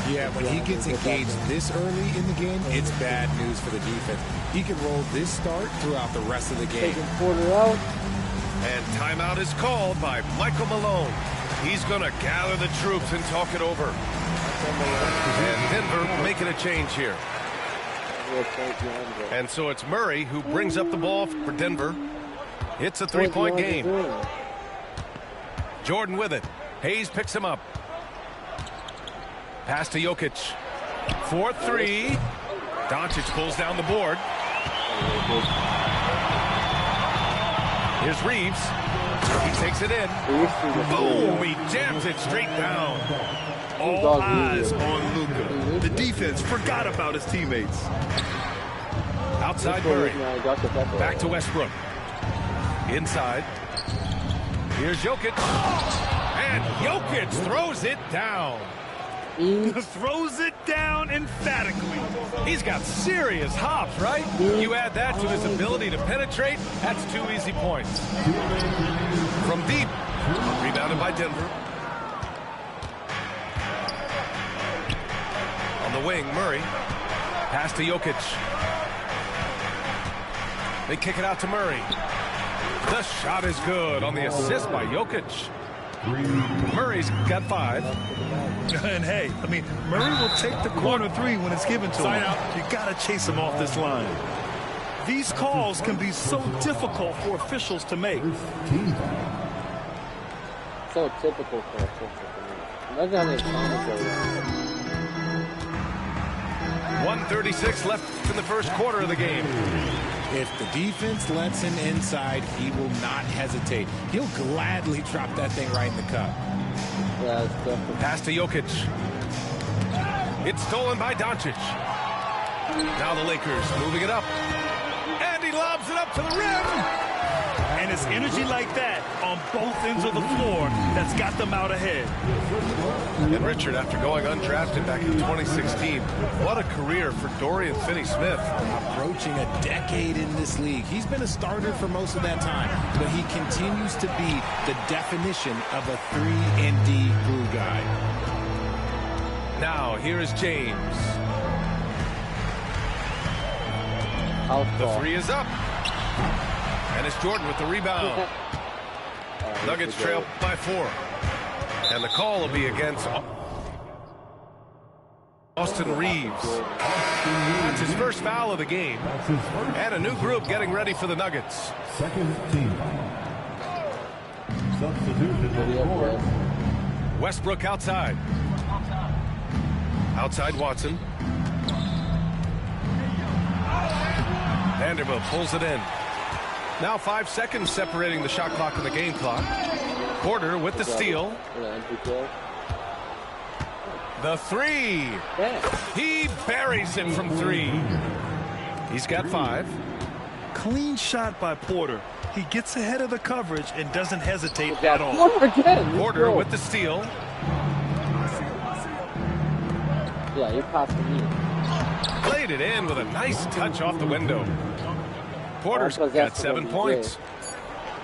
[SPEAKER 3] Yeah, when he gets engaged this early in the game, it's bad news for the defense. He can roll this start throughout the rest of the game.
[SPEAKER 1] Taking Porter out.
[SPEAKER 14] And timeout is called by Michael Malone. He's going to gather the troops and talk it over. And Denver making a change here. And so it's Murray who brings up the ball for Denver. It's a three-point game. Jordan with it. Hayes picks him up. Pass to Jokic. 4-3. Doncic pulls down the board. Here's Reeves. He takes it in. Boom! He jams it straight down.
[SPEAKER 17] All eyes on Luka. The defense forgot about his teammates.
[SPEAKER 14] Outside Murray. Back to Westbrook. Inside. Here's Jokic. And Jokic throws it down.
[SPEAKER 17] Throws it down emphatically.
[SPEAKER 14] He's got serious hops, right? You add that to his ability to penetrate, that's 2 easy points. From deep. Rebounded by Denver. On the wing, Murray. Pass to Jokic. They kick it out to Murray. The shot is good on the assist by Jokic. Murray's got 5.
[SPEAKER 17] And hey, I mean, Murray will take the corner 3 when it's given to him. You got to chase him off this line. These calls can be so difficult for officials to make.
[SPEAKER 1] So typical for officials to make. Imagine how many comments
[SPEAKER 14] 1:36 left in the first quarter of the game.
[SPEAKER 3] If the defense lets him inside, he will not hesitate. He'll gladly drop that thing right in the cup.
[SPEAKER 1] Yeah, it's definitely.
[SPEAKER 14] Pass to Jokic. It's stolen by Doncic. Now the Lakers moving it up. And he lobs it up to the rim.
[SPEAKER 17] And it's energy like that on both ends of the floor that's got them out ahead.
[SPEAKER 14] And Richard, after going undrafted back in 2016, what a career for Dorian Finney-Smith.
[SPEAKER 3] Approaching a decade in this league. He's been a starter for most of that time, but he continues to be the definition of a 3-and-D glue guy.
[SPEAKER 14] Now, here is James. The 3 is up. And it's Jordan with the rebound. Nuggets trail by 4. And the call will be against Austin Reeves. That's his first foul of the game. And a new group getting ready for the Nuggets.
[SPEAKER 15] Second team. Substitution.
[SPEAKER 14] Westbrook outside. Outside Watson. Vanderbilt pulls it in. Now 5 seconds separating the shot clock and the game clock. Porter with the steal. The 3. He buries it from 3. He's got 5.
[SPEAKER 17] Clean shot by Porter. He gets ahead of the coverage and doesn't hesitate at all.
[SPEAKER 14] Porter with the steal.
[SPEAKER 1] Yeah, he passed me.
[SPEAKER 14] Played it in with a nice touch off the window. Porter's got 7 points.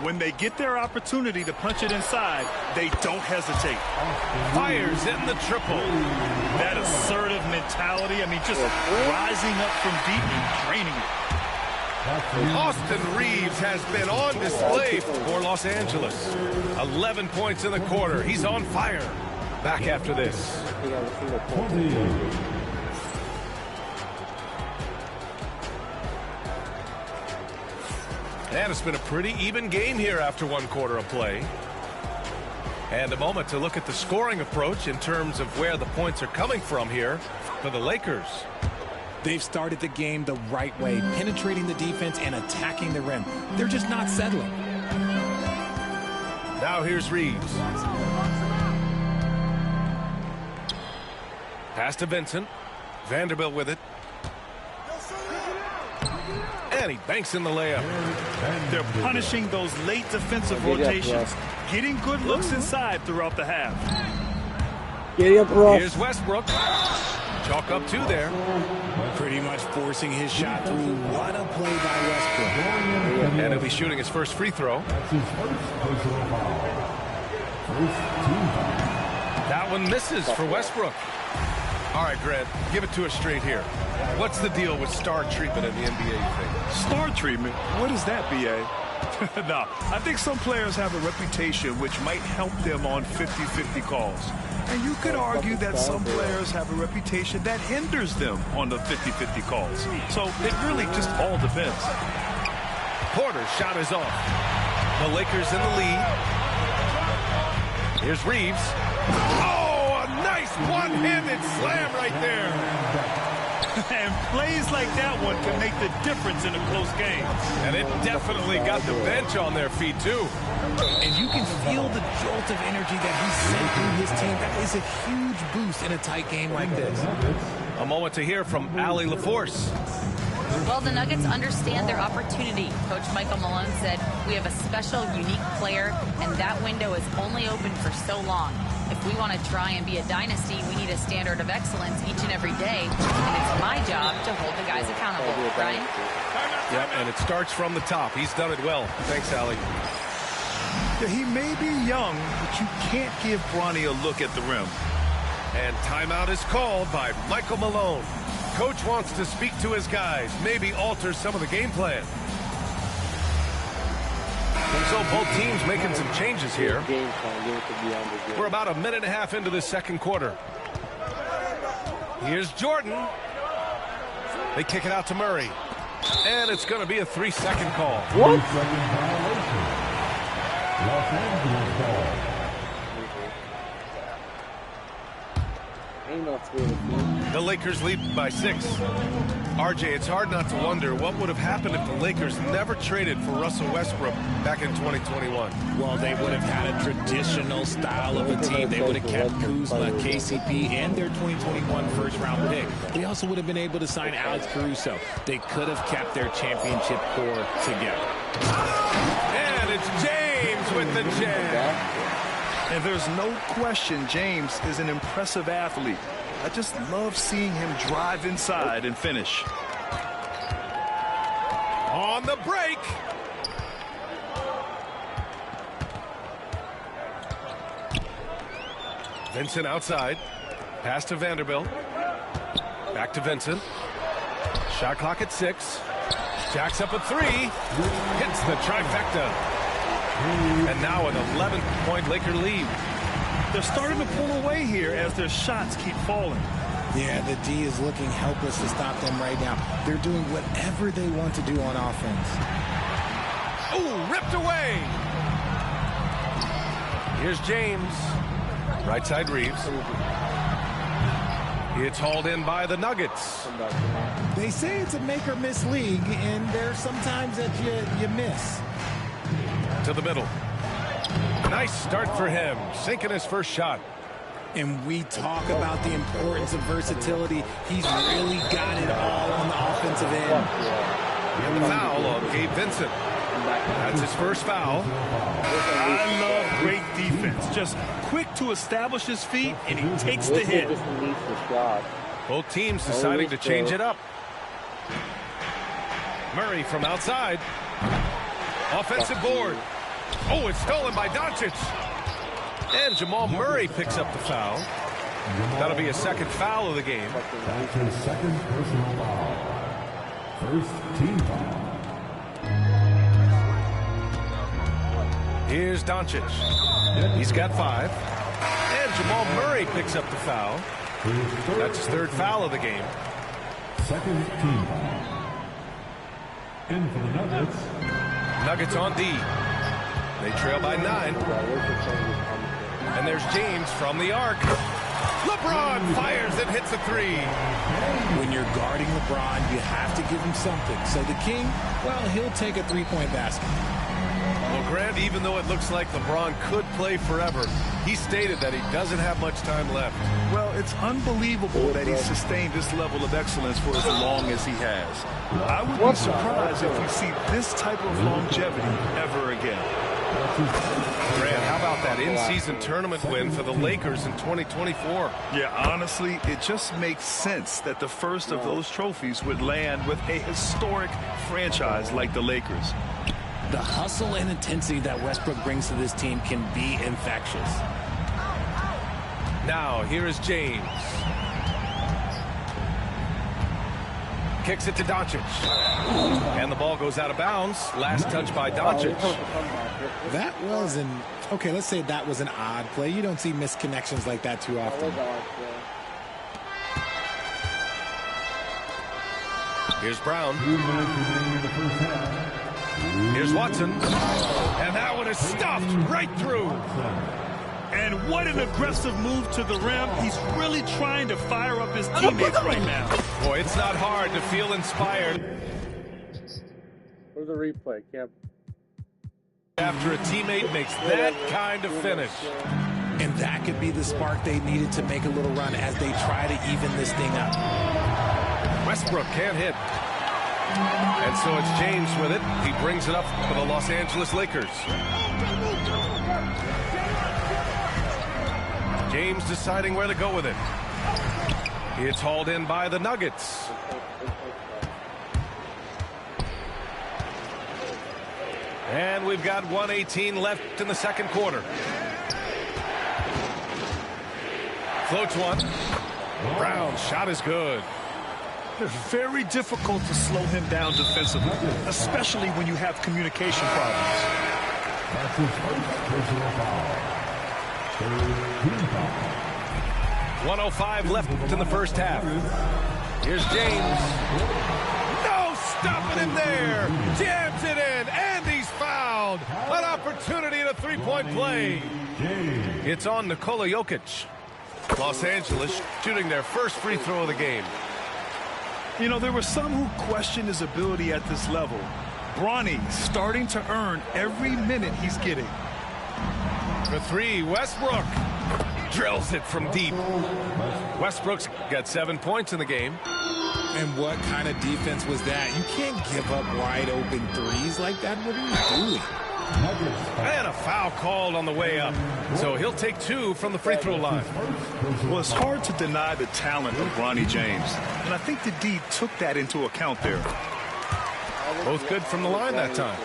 [SPEAKER 17] When they get their opportunity to punch it inside, they don't hesitate.
[SPEAKER 14] Fires in the triple.
[SPEAKER 17] That assertive mentality, I mean, just rising up from deep and draining it.
[SPEAKER 14] Austin Reeves has been on display for Los Angeles. 11 points in the quarter. He's on fire. Back after this. And it's been a pretty even game here after 1 quarter of play. And a moment to look at the scoring approach in terms of where the points are coming from here for the Lakers.
[SPEAKER 3] They've started the game the right way, penetrating the defense and attacking the rim. They're just not settling.
[SPEAKER 14] Now here's Reeves. Pass to Vincent. Vanderbilt with it. And he banks in the layup.
[SPEAKER 17] They're punishing those late defensive rotations, getting good looks inside throughout the half.
[SPEAKER 14] Here's Westbrook. Chalk up 2 there.
[SPEAKER 3] Pretty much forcing his shot through. What a play by Westbrook.
[SPEAKER 14] And he'll be shooting his first free throw. That one misses for Westbrook. All right, Grant, give it to us straight here. What's the deal with star treatment in the NBA, you think?
[SPEAKER 17] Star treatment? What is that, B.A.? No, I think some players have a reputation which might help them on 50-50 calls. And you could argue that some players have a reputation that hinders them on the 50-50 calls. So it really just all depends.
[SPEAKER 14] Porter's shot is off. The Lakers in the lead. Here's Reeves. Oh, a nice one-handed slam right there.
[SPEAKER 17] And plays like that one can make the difference in a close game.
[SPEAKER 14] And it definitely got the bench on their feet, too.
[SPEAKER 3] And you can feel the jolt of energy that he sent through his team. That is a huge boost in a tight game like this.
[SPEAKER 14] A moment to hear from Allie LaForce.
[SPEAKER 16] Well, the Nuggets understand their opportunity. Coach Michael Malone said, we have a special, unique player, and that window is only open for so long. If we want to try and be a dynasty, we need a standard of excellence each and every day, and it's my job to hold the guys accountable. Brian?
[SPEAKER 14] Yep, and it starts from the top. He's done it well. Thanks, Allie.
[SPEAKER 17] Yeah, he may be young, but you can't give Bronny a look at the rim.
[SPEAKER 14] And timeout is called by Michael Malone. Coach wants to speak to his guys, maybe alter some of the game plan. And so both teams making some changes here. We're about a minute and a half into the second quarter. Here's Jordan. They kick it out to Murray. And it's going to be a 3-second call.
[SPEAKER 1] What?
[SPEAKER 14] The Lakers lead by 6. RJ, it's hard not to wonder what would have happened if the Lakers never traded for Russell Westbrook back in 2021.
[SPEAKER 3] Well, they would have had a traditional style of a team. They would have kept Kuzma, KCP, and their 2021 first-round pick. They also would have been able to sign Alex Caruso. They could have kept their championship core together.
[SPEAKER 14] And it's James with the jam.
[SPEAKER 17] And there's no question James is an impressive athlete. I just love seeing him drive inside and finish.
[SPEAKER 14] On the break. Vincent outside. Pass to Vanderbilt. Back to Vincent. Shot clock at 6. Jacks up a 3. Hits the trifecta. And now an 11-point Laker lead.
[SPEAKER 17] They're starting to pull away here as their shots keep falling.
[SPEAKER 3] Yeah, the D is looking helpless to stop them right now. They're doing whatever they want to do on offense.
[SPEAKER 14] Ooh, ripped away. Here's James. Right side Reeves. It's hauled in by the Nuggets.
[SPEAKER 3] They say it's a make or miss league, and there's sometimes that you miss.
[SPEAKER 14] To the middle. Nice start for him, sinking his first shot.
[SPEAKER 3] And we talk about the importance of versatility. He's really got it all on the offensive end.
[SPEAKER 14] And the foul on Gabe Vincent. That's his first foul.
[SPEAKER 17] I love great defense. Just quick to establish his feet, and he takes the hit.
[SPEAKER 14] Both teams deciding to change it up. Murray from outside. Offensive board. Oh, it's stolen by Doncic. And Jamal Murray picks up the foul. That'll be a second foul of the game.
[SPEAKER 15] That's his second personal foul. First team foul.
[SPEAKER 14] Here's Doncic. He's got 5. And Jamal Murray picks up the foul. That's his third foul of the game.
[SPEAKER 15] Second team foul. In for the Nuggets.
[SPEAKER 14] Nuggets on D. They trail by 9. And there's James from the arc. LeBron fires and hits a 3.
[SPEAKER 3] When you're guarding LeBron, you have to give him something. So the King, well, he'll take a 3-point basket.
[SPEAKER 14] Well, Grant, even though it looks like LeBron could play forever, he stated that he doesn't have much time left.
[SPEAKER 17] Well, it's unbelievable that he's sustained this level of excellence for as long as he has. I would be surprised if we see this type of longevity ever again.
[SPEAKER 14] Grant, how about that in-season tournament win for the Lakers in 2024?
[SPEAKER 17] Yeah, honestly, it just makes sense that the first of those trophies would land with a historic franchise like the Lakers.
[SPEAKER 3] The hustle and intensity that Westbrook brings to this team can be infectious.
[SPEAKER 14] Now, here is James. kicks it to Doncic. And the ball goes out of bounds. Last touch by Doncic.
[SPEAKER 3] That was okay, let's say that was an odd play. You don't see misconnections like that too often.
[SPEAKER 14] Here's Brown. Here's Watson. And that one is stuffed right through.
[SPEAKER 17] And what an aggressive move to the rim. He's really trying to fire up his teammates right now.
[SPEAKER 14] Boy, it's not hard to feel inspired.
[SPEAKER 1] Where's the replay? Can't.
[SPEAKER 14] After a teammate makes that kind of finish.
[SPEAKER 3] And that could be the spark they needed to make a little run as they try to even this thing up.
[SPEAKER 14] Westbrook can't hit. And so it's James with it. He brings it up for the Los Angeles Lakers. James deciding where to go with it. It's hauled in by the Nuggets. And we've got 1:18 left in the second quarter. Floats one. Brown's shot is good.
[SPEAKER 17] It's very difficult to slow him down defensively, especially when you have communication problems.
[SPEAKER 15] That's his first personal foul.
[SPEAKER 14] 1:05 left in the first half. Here's James. No stopping him there. Jams it in, and he's fouled. An opportunity at a three-point play. It's on Nikola Jokic. Los Angeles shooting their first free throw of the game.
[SPEAKER 17] You know, there were some who questioned his ability at this level. Bronny starting to earn every minute he's getting.
[SPEAKER 14] For three, Westbrook drills it from deep. Westbrook's got 7 points in the game.
[SPEAKER 3] And what kind of defense was that? You can't give up wide open threes like that. What are you doing?
[SPEAKER 14] And a foul called on the way up. So he'll take 2 from the free throw line.
[SPEAKER 17] Well, it's hard to deny the talent of Bronny James. And I think the D took that into account there.
[SPEAKER 14] Both good from the line that time.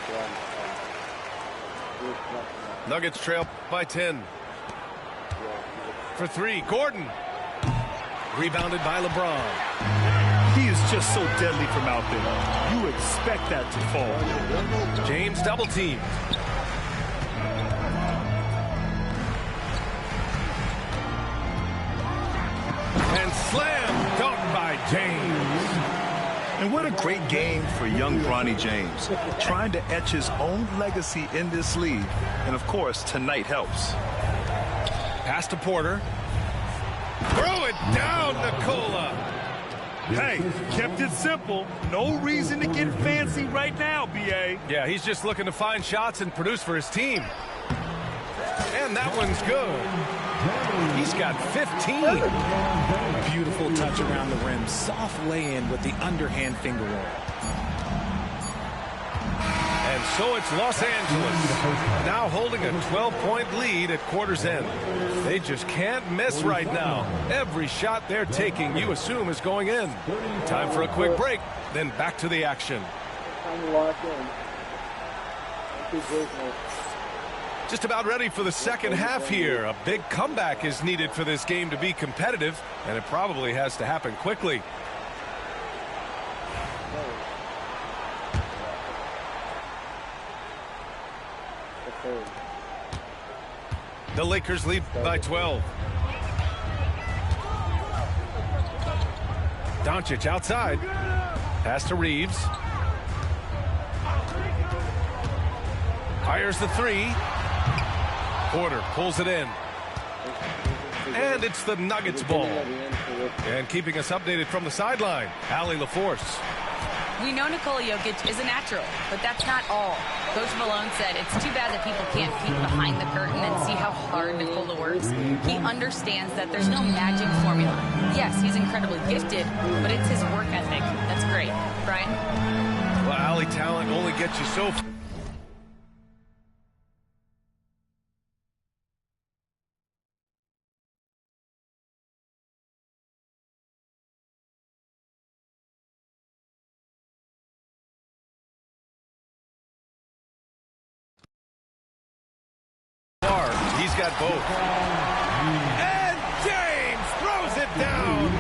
[SPEAKER 14] Nuggets trail by 10. For three, Gordon. Rebounded by LeBron.
[SPEAKER 17] He is just so deadly from out there. You expect that to fall.
[SPEAKER 14] James double teamed. And slam dunk by James.
[SPEAKER 17] And what a great game for young Bronny James. Trying to etch his own legacy in this league. And, of course, tonight helps.
[SPEAKER 14] Pass to Porter. Throw it down, Nikola.
[SPEAKER 17] Hey, kept it simple. No reason to get fancy right now, B.A.
[SPEAKER 14] Yeah, he's just looking to find shots and produce for his team. And that one's good. He's got 15.
[SPEAKER 3] Beautiful touch around the rim. Soft lay-in with the underhand finger roll.
[SPEAKER 14] And so it's Los Angeles, now holding a 12-point lead at quarter's end. They just can't miss right now. Every shot they're taking, you assume, is going in. Time for a quick break, then back to the action.
[SPEAKER 1] Time to lock in.
[SPEAKER 14] Just about ready for the second half here. A big comeback is needed for this game to be competitive, and it probably has to happen quickly. The Lakers lead by 12. Doncic outside. Pass to Reeves. Fires the three. Porter pulls it in. And it's the Nuggets ball. And keeping us updated from the sideline, Allie LaForce.
[SPEAKER 16] We know Nikola Jokic is a natural, but that's not all. Coach Malone said it's too bad that people can't peek behind the curtain and see how hard Nikola works. He understands that there's no magic formula. Yes, he's incredibly gifted, but it's his work ethic that's great. Brian?
[SPEAKER 14] Well, Allie, talent only gets you so far. He's got both. And James throws it down.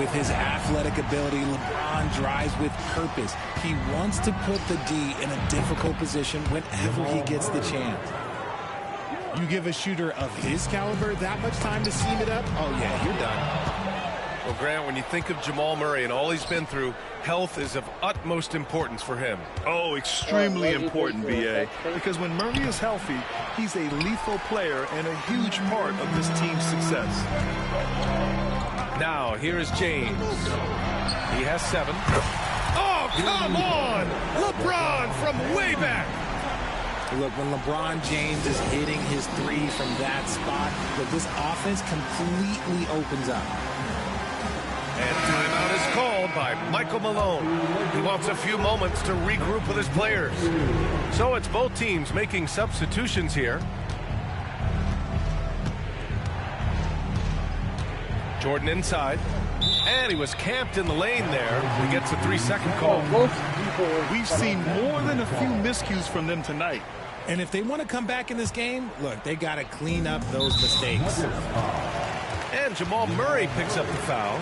[SPEAKER 3] With his athletic ability, LeBron drives with purpose. He wants to put the D in a difficult position whenever he gets the chance. You give a shooter of his caliber that much time to seam it up, oh yeah, you're done.
[SPEAKER 14] Well, Grant, when you think of Jamal Murray and all he's been through, health is of utmost importance for him.
[SPEAKER 17] Oh, extremely important, B.A. Because when Murray is healthy, he's a lethal player and a huge part of this team's success.
[SPEAKER 14] Now, here is James. He has 7. Oh, come on! LeBron from way back!
[SPEAKER 3] Look, when LeBron James is hitting his 3 from that spot, look, this offense completely opens up.
[SPEAKER 14] And timeout is called by Michael Malone. He wants a few moments to regroup with his players. So it's both teams making substitutions here. Jordan inside. And he was camped in the lane there. He gets a 3-second call.
[SPEAKER 17] We've seen more than a few miscues from them tonight.
[SPEAKER 3] And if they want to come back in this game, look, they got to clean up those mistakes.
[SPEAKER 14] And Jamal Murray picks up the foul.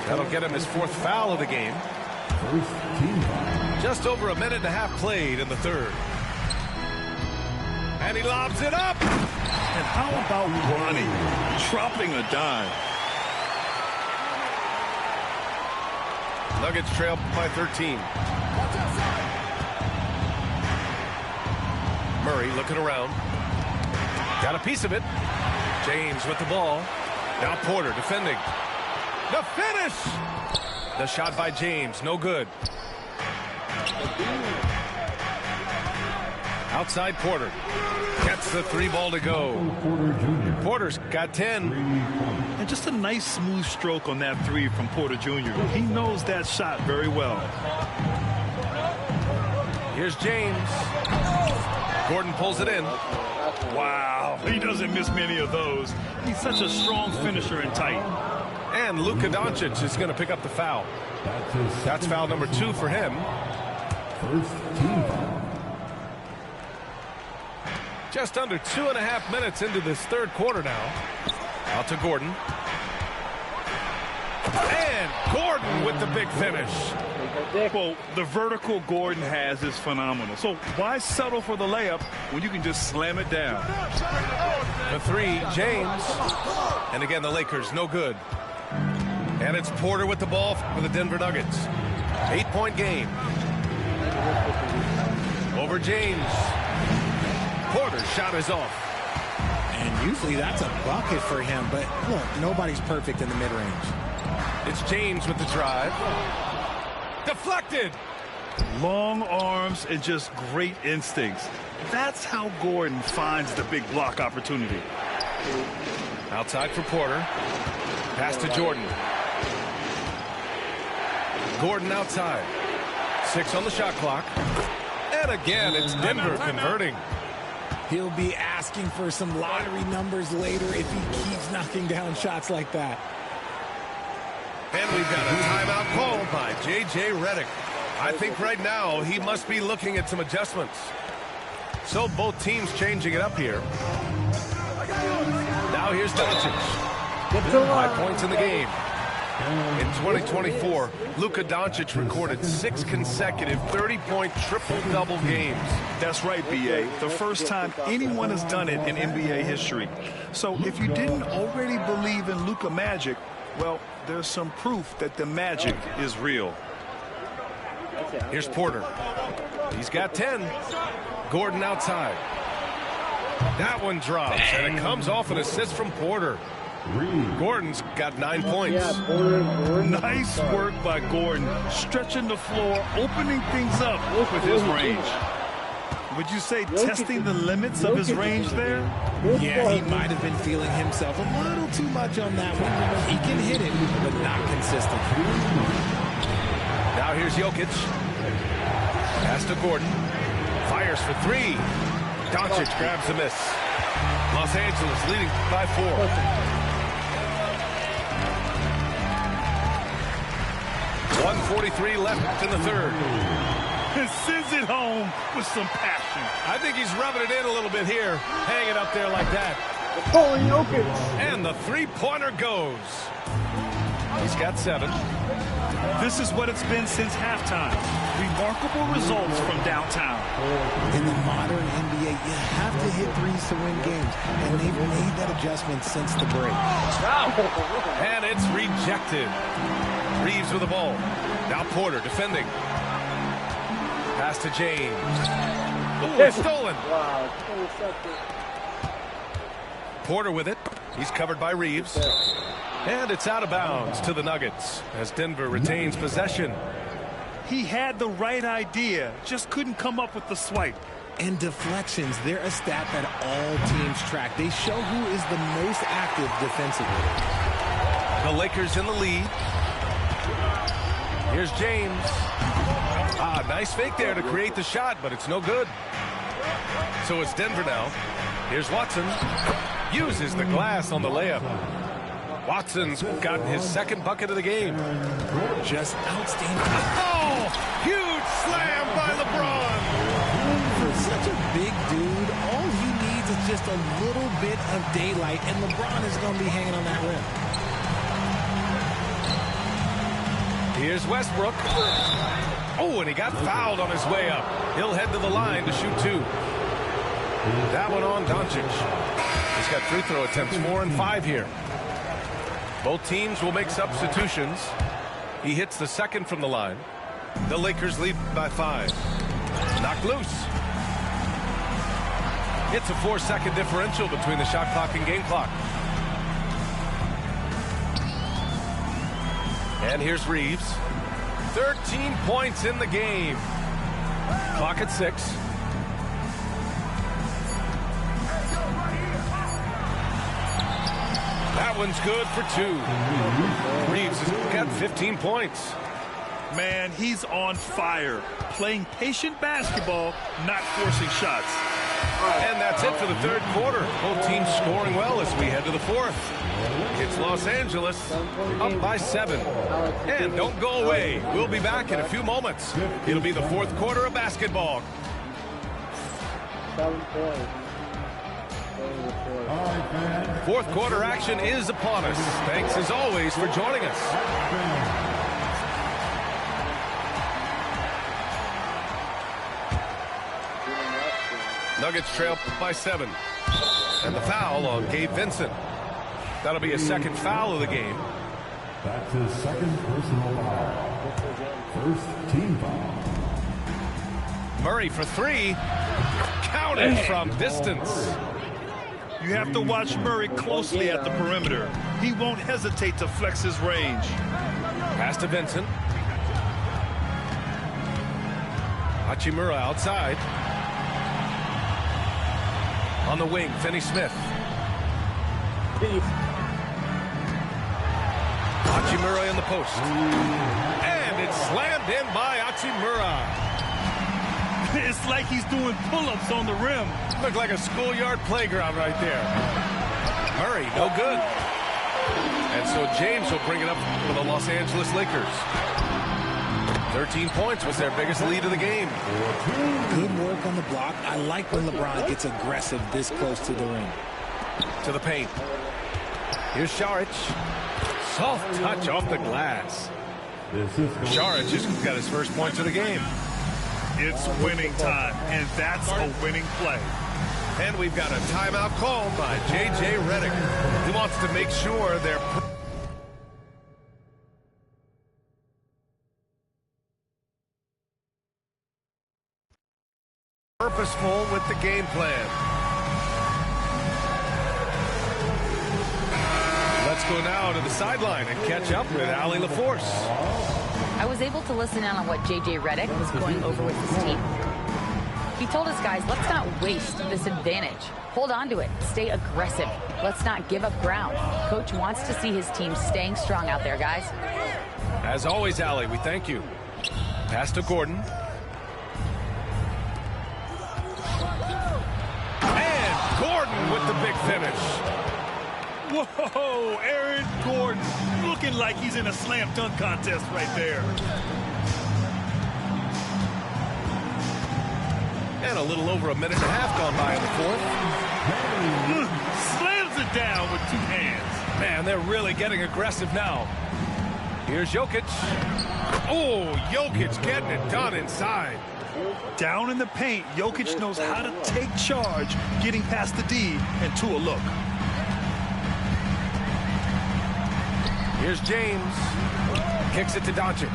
[SPEAKER 14] That'll get him his 4th foul of the game. Just over a minute and a half played in the 3rd. And he lobs it up.
[SPEAKER 17] And how about Ronnie dropping a dime?
[SPEAKER 14] Nuggets trail by 13. Murray looking around. Got a piece of it. James with the ball. Now Porter defending. The finish! The shot by James, no good. Outside Porter. Gets the 3 ball to go. Porter's got 10.
[SPEAKER 17] And just a nice smooth stroke on that 3 from Porter Jr. He knows that shot very well.
[SPEAKER 14] Here's James. Gordon pulls it in.
[SPEAKER 17] Wow, he doesn't miss many of those. He's such a strong finisher and tight.
[SPEAKER 14] And Luka Doncic is going to pick up the foul. That's foul number 2 for him.
[SPEAKER 15] First team foul.
[SPEAKER 14] Just under 2.5 minutes into this 3rd quarter now. Out to Gordon. And Gordon with the big finish.
[SPEAKER 17] Well, the vertical Gordon has is phenomenal. So why settle for the layup when you can just slam it down?
[SPEAKER 14] The 3, James. And again, the Lakers, no good. And it's Porter with the ball for the Denver Nuggets. 8-point game. Over James. Porter's shot is off.
[SPEAKER 3] And usually that's a bucket for him, but look, nobody's perfect in the mid-range.
[SPEAKER 14] It's James with the drive. Deflected.
[SPEAKER 17] Long arms and just great instincts. That's how Gordon finds the big block opportunity.
[SPEAKER 14] Outside for Porter. Pass to Jordan. Gordon outside. 6 on the shot clock. And again, it's Denver converting.
[SPEAKER 3] He'll be asking for some lottery numbers later if he keeps knocking down shots like that.
[SPEAKER 14] And we've got a timeout called by J.J. Redick. I think right now he must be looking at some adjustments. So both teams changing it up here. Now here's Doncic. 5 points in the game. In 2024, Luka Doncic recorded 6 consecutive 30-point triple-double games.
[SPEAKER 17] That's right, B.A. The first time anyone has done it in NBA history. So if you didn't already believe in Luka magic, well, there's some proof that the magic is real.
[SPEAKER 14] Here's Porter. He's got 10. Gordon outside. That one drops, and it comes off an assist from Porter. Gordon's got 9 points.
[SPEAKER 17] Nice work by Gordon, stretching the floor, opening things up with his range. Would you say testing the limits of his range there?
[SPEAKER 3] Yeah, he might have been feeling himself a little too much on that one. He can hit it, but not consistent.
[SPEAKER 14] Now here's Jokic. Pass to Gordon. Fires for 3. Doncic grabs the miss. Los Angeles leading by 4. 1:43 left in the 3rd.
[SPEAKER 17] And sends it home with some passion.
[SPEAKER 14] I think he's rubbing it in a little bit here. Hang it up there like that. And the 3-pointer goes. He's got 7.
[SPEAKER 17] This is what it's been since halftime. Remarkable results from downtown.
[SPEAKER 3] In the modern NBA, you have to hit threes to win games, and they've made that adjustment since the break.
[SPEAKER 14] And it's rejected. Reeves with the ball. Now Porter defending. Pass to James. Ooh, it's stolen.
[SPEAKER 1] Wow.
[SPEAKER 14] Porter with it. He's covered by Reeves. And it's out of bounds to the Nuggets as Denver retains possession.
[SPEAKER 17] He had the right idea, just couldn't come up with the swipe.
[SPEAKER 3] And deflections, they're a stat that all teams track. They show who is the most active defensively.
[SPEAKER 14] The Lakers in the lead. Here's James. Nice fake there to create the shot, but it's no good. So it's Denver now. Here's Watson. Uses the glass on the layup. Watson's gotten his second bucket of the game.
[SPEAKER 3] Just outstanding.
[SPEAKER 14] Oh, huge slam by LeBron.
[SPEAKER 3] For such a big dude, all he needs is just a little bit of daylight, and LeBron is going to be hanging on that rim.
[SPEAKER 14] Here's Westbrook. Oh, and he got fouled on his way up. He'll head to the line to shoot 2. That one on Doncic. He's got free throw attempts 4 and 5 here. Both teams will make substitutions. He hits the second from the line. The Lakers lead by 5. Knocked loose. It's a 4-second differential between the shot clock and game clock. And here's Reeves. 13 points in the game. Clock at 6. That one's good for 2. Reeves has got 15 points.
[SPEAKER 17] Man, he's on fire. Playing patient basketball, not forcing shots.
[SPEAKER 14] And that's it for the third quarter. Both teams scoring well as we head to the fourth. It's Los Angeles up by 7. And don't go away. We'll be back in a few moments. It'll be the fourth quarter of basketball.
[SPEAKER 1] 7 points.
[SPEAKER 14] Fourth quarter action is upon us. Thanks as always for joining us. Nuggets trail by 7. And the foul on Gabe Vincent. That'll be a second foul of the game.
[SPEAKER 15] That's his second personal foul. First team foul.
[SPEAKER 14] Murray for 3. Counted from distance.
[SPEAKER 17] You have to watch Murray closely at the perimeter. He won't hesitate to flex his range.
[SPEAKER 14] Pass to Vincent. Hachimura outside. On the wing, Finney-Smith. Hachimura in the post. And it's slammed in by Hachimura.
[SPEAKER 17] It's like he's doing pull-ups on the rim.
[SPEAKER 14] Looked like a schoolyard playground right there. Murray, no good. And so James will bring it up for the Los Angeles Lakers. 13 points was their biggest lead of the game.
[SPEAKER 3] Good work on the block. I like when LeBron gets aggressive this close to the rim.
[SPEAKER 14] To the paint. Here's Šarić. Soft touch off the glass. Šarić just got his first points of the game.
[SPEAKER 17] It's winning time, and that's a winning play.
[SPEAKER 14] And we've got a timeout called by J.J. Redick. He wants to make sure they're purposeful with the game plan. Let's go now to the sideline and catch up with Allie LaForce.
[SPEAKER 16] I was able to listen in on what J.J. Redick was going over with his team. He told his guys, let's not waste this advantage. Hold on to it. Stay aggressive. Let's not give up ground. Coach wants to see his team staying strong out there, guys.
[SPEAKER 14] As always, Allie, we thank you. Pass to Gordon. And Gordon with the big finish.
[SPEAKER 17] Whoa, Aaron Gordon looking like he's in a slam dunk contest right there.
[SPEAKER 14] And a little over a minute and a half gone by in the fourth.
[SPEAKER 17] Slams it down with 2 hands.
[SPEAKER 14] Man, they're really getting aggressive now. Here's Jokic. Oh, Jokic getting it done inside.
[SPEAKER 17] Down in the paint, Jokic knows how to take charge, getting past the D and to a look.
[SPEAKER 14] Here's James. Kicks it to Doncic.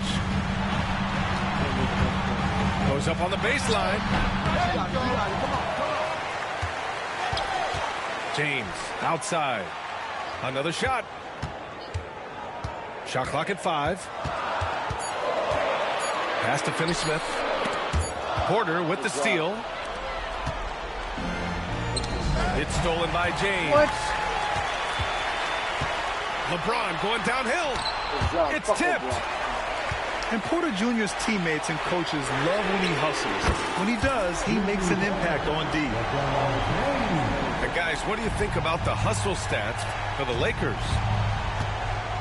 [SPEAKER 14] Goes up on the baseline. James outside. Another shot. Shot clock at 5. Pass to Finney-Smith. Porter with the steal. It's stolen by James.
[SPEAKER 1] What?
[SPEAKER 14] LeBron going downhill. It's tipped.
[SPEAKER 17] And Porter Jr.'s teammates and coaches love when he hustles. When he does, he makes an impact on D.
[SPEAKER 14] And guys, what do you think about the hustle stats for the Lakers?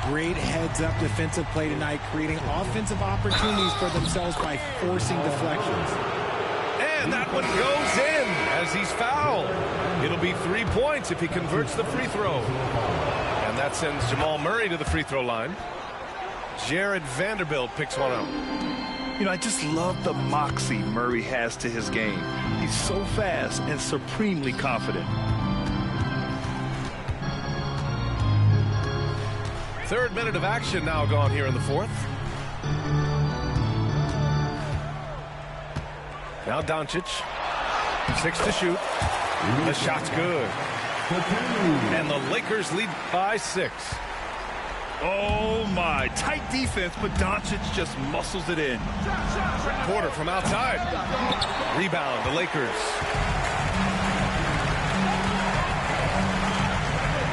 [SPEAKER 3] Great heads-up defensive play tonight, creating offensive opportunities for themselves by forcing deflections.
[SPEAKER 14] And that one goes in as he's fouled. It'll be 3 points if he converts the free throw. And that sends Jamal Murray to the free throw line. Jared Vanderbilt picks one up.
[SPEAKER 17] You know, I just love the moxie Murray has to his game. He's so fast and supremely confident.
[SPEAKER 14] Third minute of action now gone here in the fourth. Now Doncic. 6 to shoot. The shot's good. And the Lakers lead by 6.
[SPEAKER 17] Oh, my. Tight defense, but Doncic just muscles it in.
[SPEAKER 14] Porter from outside. Rebound, the Lakers.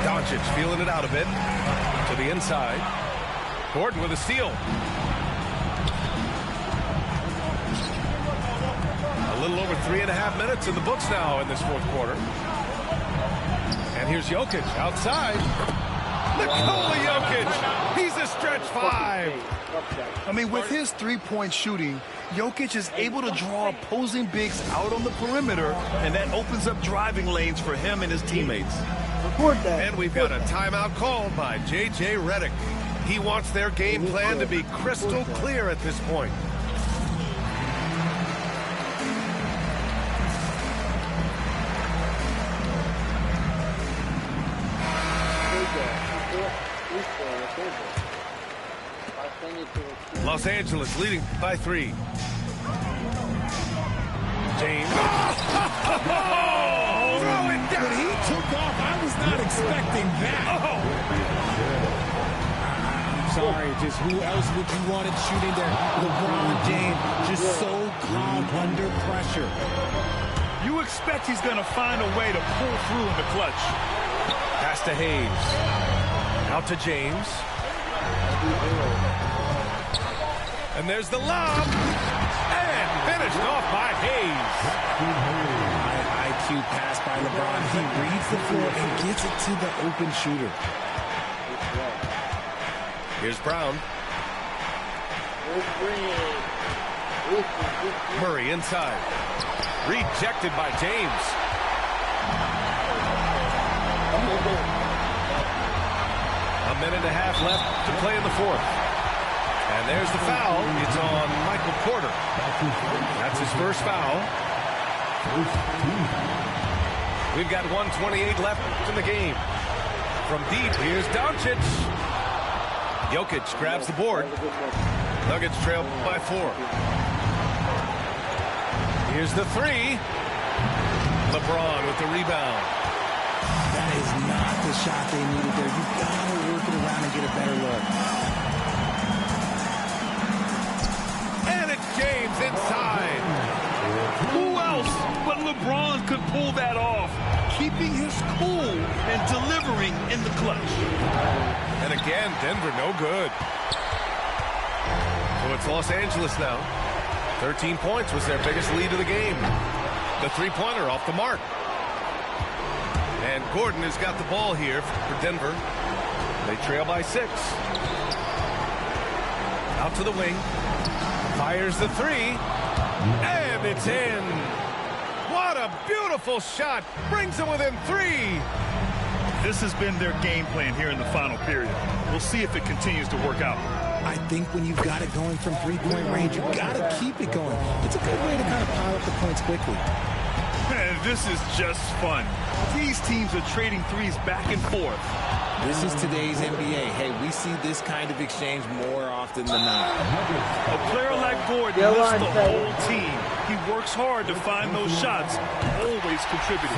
[SPEAKER 14] Doncic feeling it out a bit. To the inside. Gordon with a steal. A little over 3.5 minutes in the books now in this fourth quarter. And here's Jokic outside. Nikola Jokic. He's a stretch 5.
[SPEAKER 17] I mean, with his three-point shooting, Jokic is able to draw opposing bigs out on the perimeter, and that opens up driving lanes for him and his teammates.
[SPEAKER 14] And we've got a timeout called by J.J. Redick. He wants their game plan to be crystal clear at this point. Los Angeles leading by 3. James.
[SPEAKER 3] Throw it down. When he took off, I was not expecting that. I'm sorry, just who else would you want it shooting there? LeBron James, just so calm under pressure.
[SPEAKER 17] You expect he's going to find a way to pull through in the clutch.
[SPEAKER 14] Pass to Hayes. Out to James. And there's the lob. And finished off by Hayes.
[SPEAKER 3] High IQ pass by LeBron. He reads the floor and gets it to the open shooter.
[SPEAKER 14] Here's Brown. Murray inside. Rejected by James. A minute and a half left to play in the fourth. And there's the foul. It's on Michael Porter. That's his first foul. We've got 1:28 left in the game. From deep, here's Doncic. Jokic grabs the board. Nuggets trail by 4. Here's the 3. LeBron with the rebound.
[SPEAKER 3] That is not the shot they needed there. You've got to work it around and get a better look.
[SPEAKER 14] And it's James inside.
[SPEAKER 17] Who else but LeBron could pull that off, keeping his cool and delivering in the clutch.
[SPEAKER 14] And again, Denver no good. So it's Los Angeles now. 13 points was their biggest lead of the game. The three-pointer off the mark. And Gordon has got the ball here for Denver. They trail by 6. Out to the wing. Fires the 3. And it's in. What a beautiful shot. Brings them within 3.
[SPEAKER 17] This has been their game plan here in the final period. We'll see if it continues to work out.
[SPEAKER 3] I think when you've got it going from three-point range, you've got to keep it going. It's a good way to kind of pile up the points quickly.
[SPEAKER 17] Man, this is just fun. These teams are trading threes back and forth.
[SPEAKER 3] This is today's NBA. Hey, we see this kind of exchange more often than not.
[SPEAKER 17] A player like Gordon lifts the whole team. He works hard to find those shots, always contributing.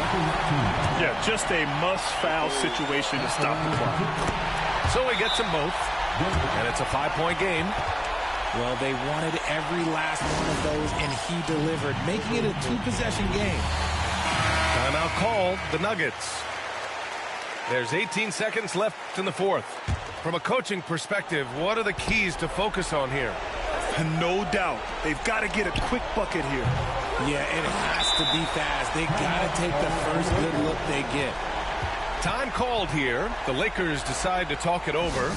[SPEAKER 17] Yeah, just a must-foul situation to stop the clock.
[SPEAKER 14] So he gets them both, and it's a 5-point game.
[SPEAKER 3] Well, they wanted every last one of those, and he delivered, making it a 2-possession game.
[SPEAKER 14] Timeout called, the Nuggets. There's 18 seconds left in the fourth. From a coaching perspective, what are the keys to focus on here?
[SPEAKER 17] No doubt. They've got to get a quick bucket here.
[SPEAKER 3] Yeah, it has to be fast. They got to take the first good look they get.
[SPEAKER 14] Time called here. The Lakers decide to talk it over.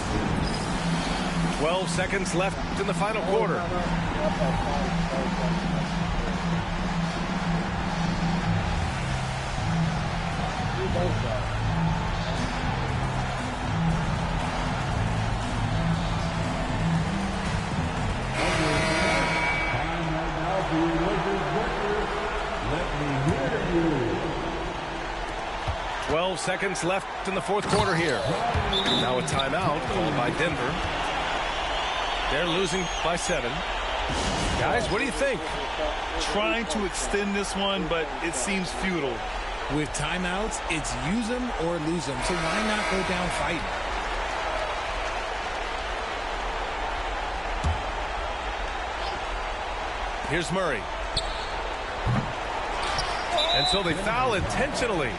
[SPEAKER 14] 12 seconds left in the final quarter.
[SPEAKER 15] Let me hear you.
[SPEAKER 14] 12 seconds left in the fourth quarter here. Now a timeout called by Denver. They're losing by 7. Guys, what do you think?
[SPEAKER 17] Trying to extend this one, but it seems futile.
[SPEAKER 3] With timeouts, it's use them or lose them. So why not go down fighting?
[SPEAKER 14] Here's Murray. And so they foul intentionally.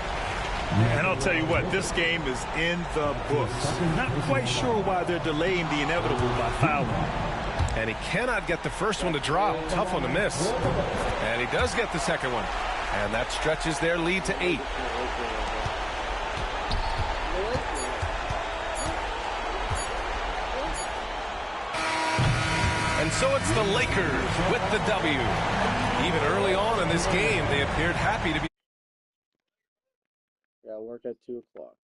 [SPEAKER 17] And I'll tell you what, this game is in the books. Not quite sure why they're delaying the inevitable by fouling.
[SPEAKER 14] And he cannot get the first one to drop. Tough one to miss. And he does get the second one. And that stretches their lead to 8. And so it's the Lakers with the W. Even early on in this game, they appeared happy to be.
[SPEAKER 1] Yeah, work at 2 o'clock.